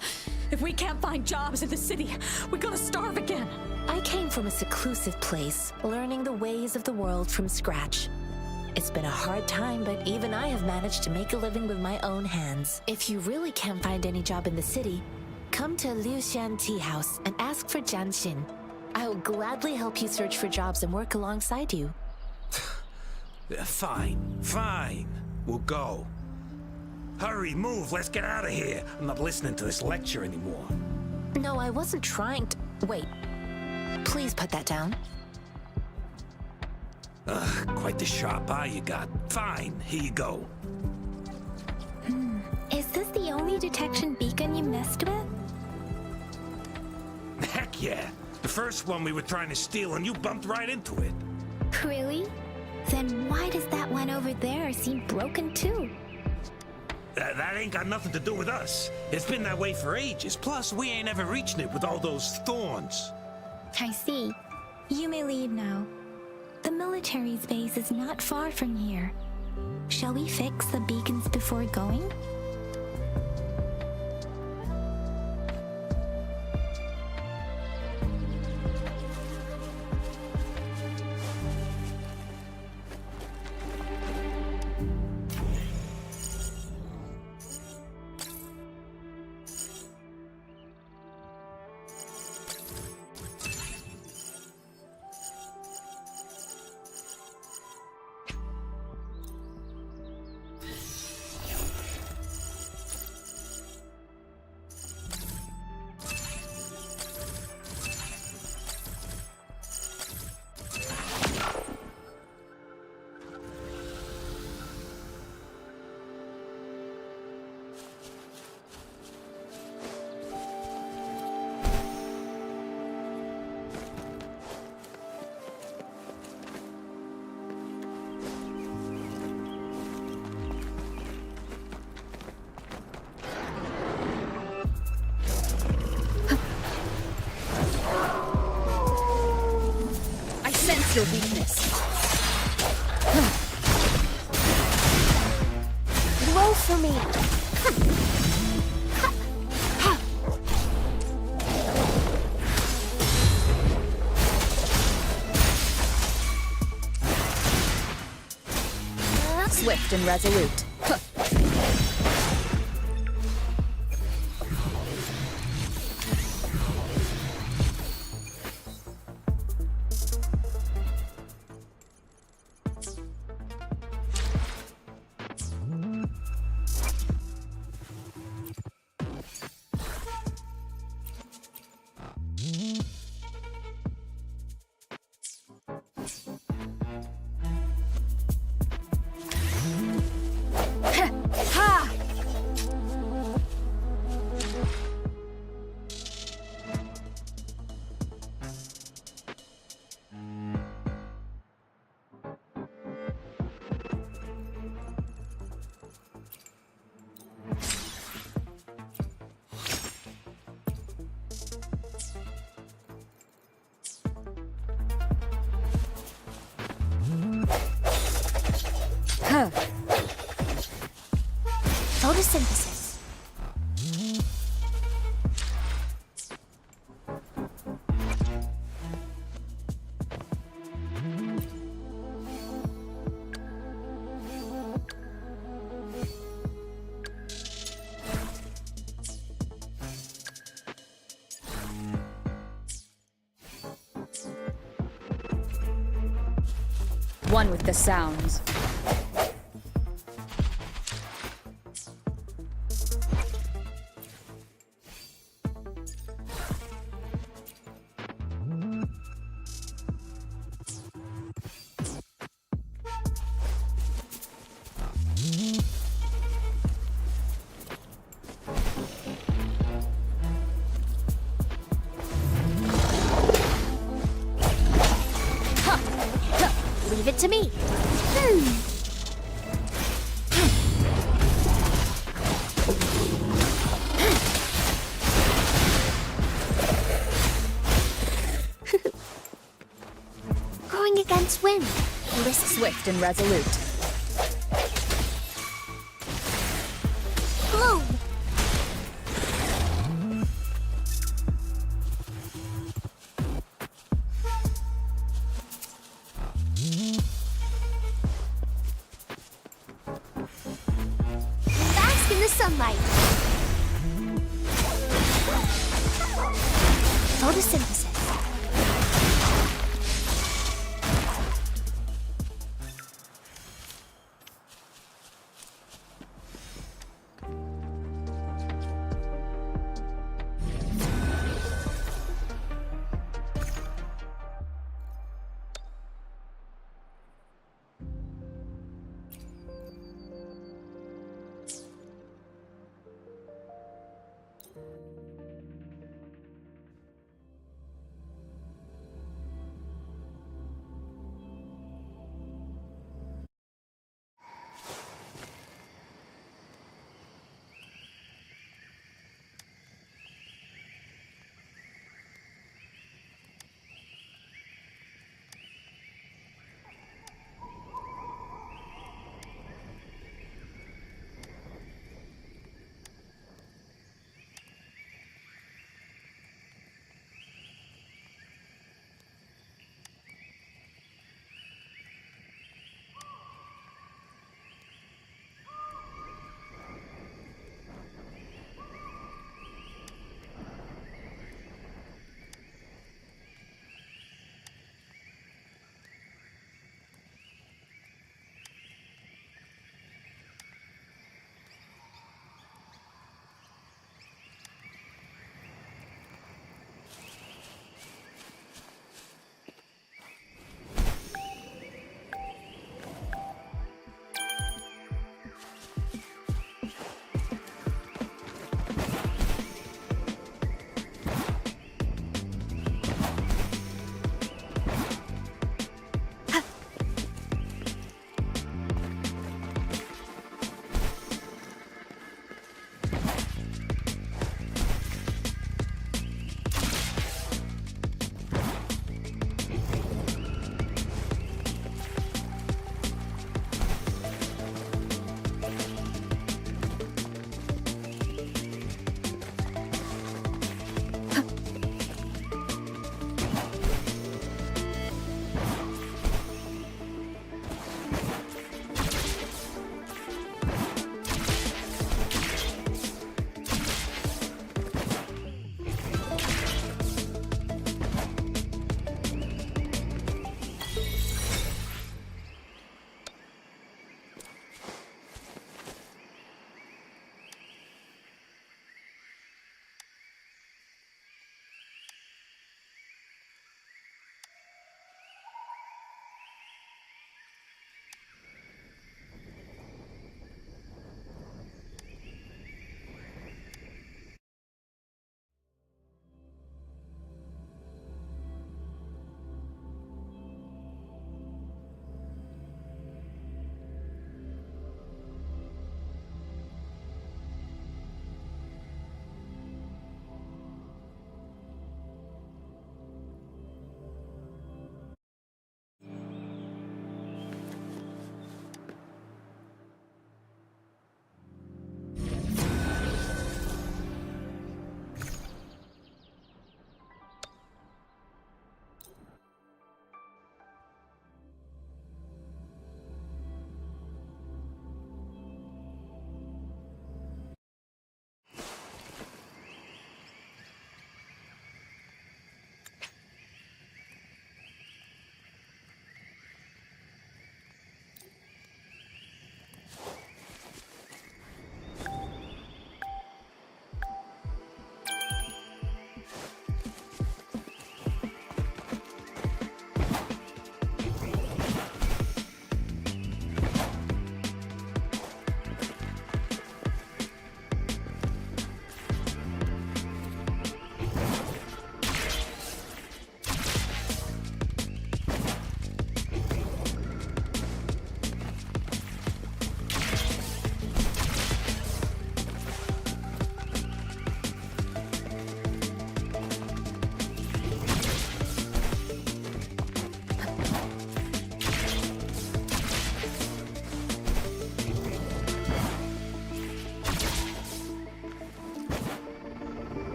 If we can't find jobs in the city, we're gonna starve again. I came from a seclusive place, learning the ways of the world from scratch. It's been a hard time, but even I have managed to make a living with my own hands. If you really can't find any job in the city, come to Liu Shan Tea House and ask for Jian Xin. I will gladly help you search for jobs and work alongside you. Fine. We'll go. Hurry, move, let's get out of here. I'm not listening to this lecture anymore. No, I wasn't trying to... Wait. Please put that down. Quite the sharp eye you got. Fine, here you go. Is this the only detection beacon you messed with? Heck yeah. The first one we were trying to steal and you bumped right into it. Really? Then why does that one over there seem broken too? That ain't got nothing to do with us. It's been that way for ages. Plus, we ain't ever reaching it with all those thorns. I see. You may leave now. The military's base is not far from here. Shall we fix the beacons before going? for me. Swift and resolute. Photosynthesis. One with the sounds. Leave it to me. Going against wind. Swift and resolute. Bloom. Bask in the sunlight. Photosynthesis.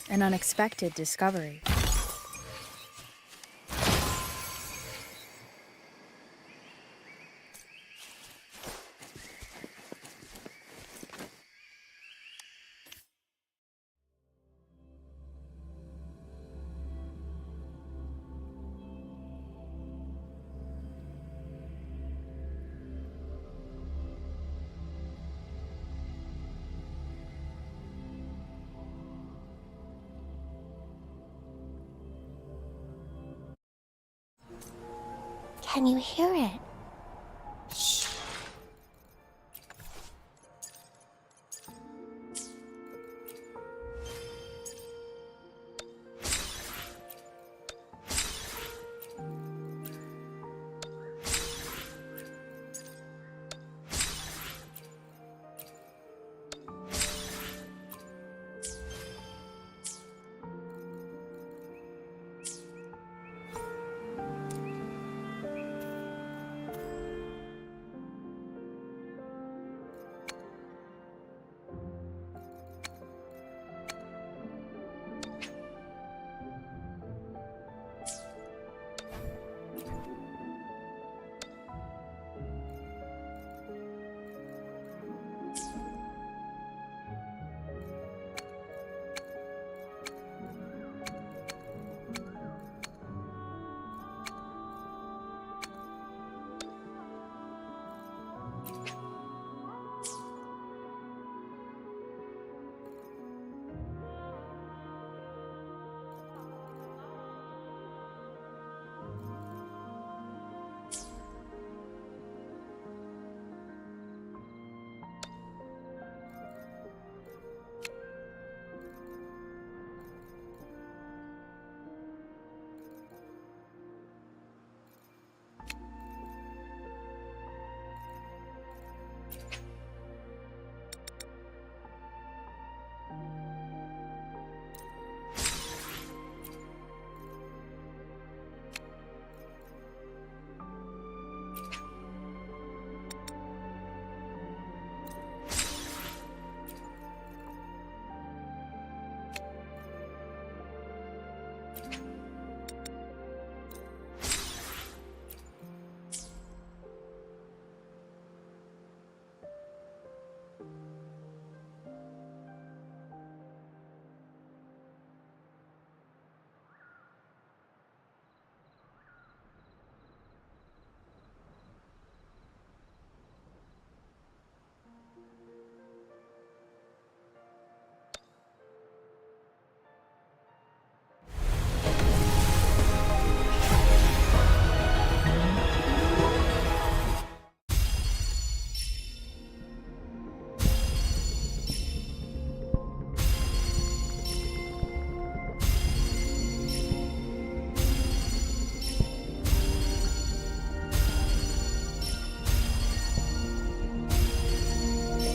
An unexpected discovery. Can you hear it? Shh.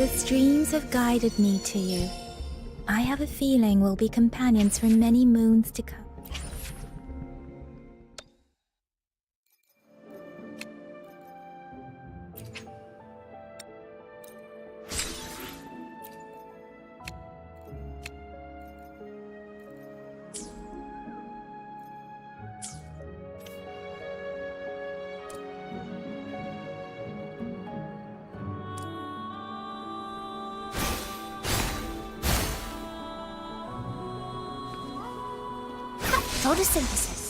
The streams have guided me to you. I have a feeling we'll be companions for many moons to come. Photosynthesis.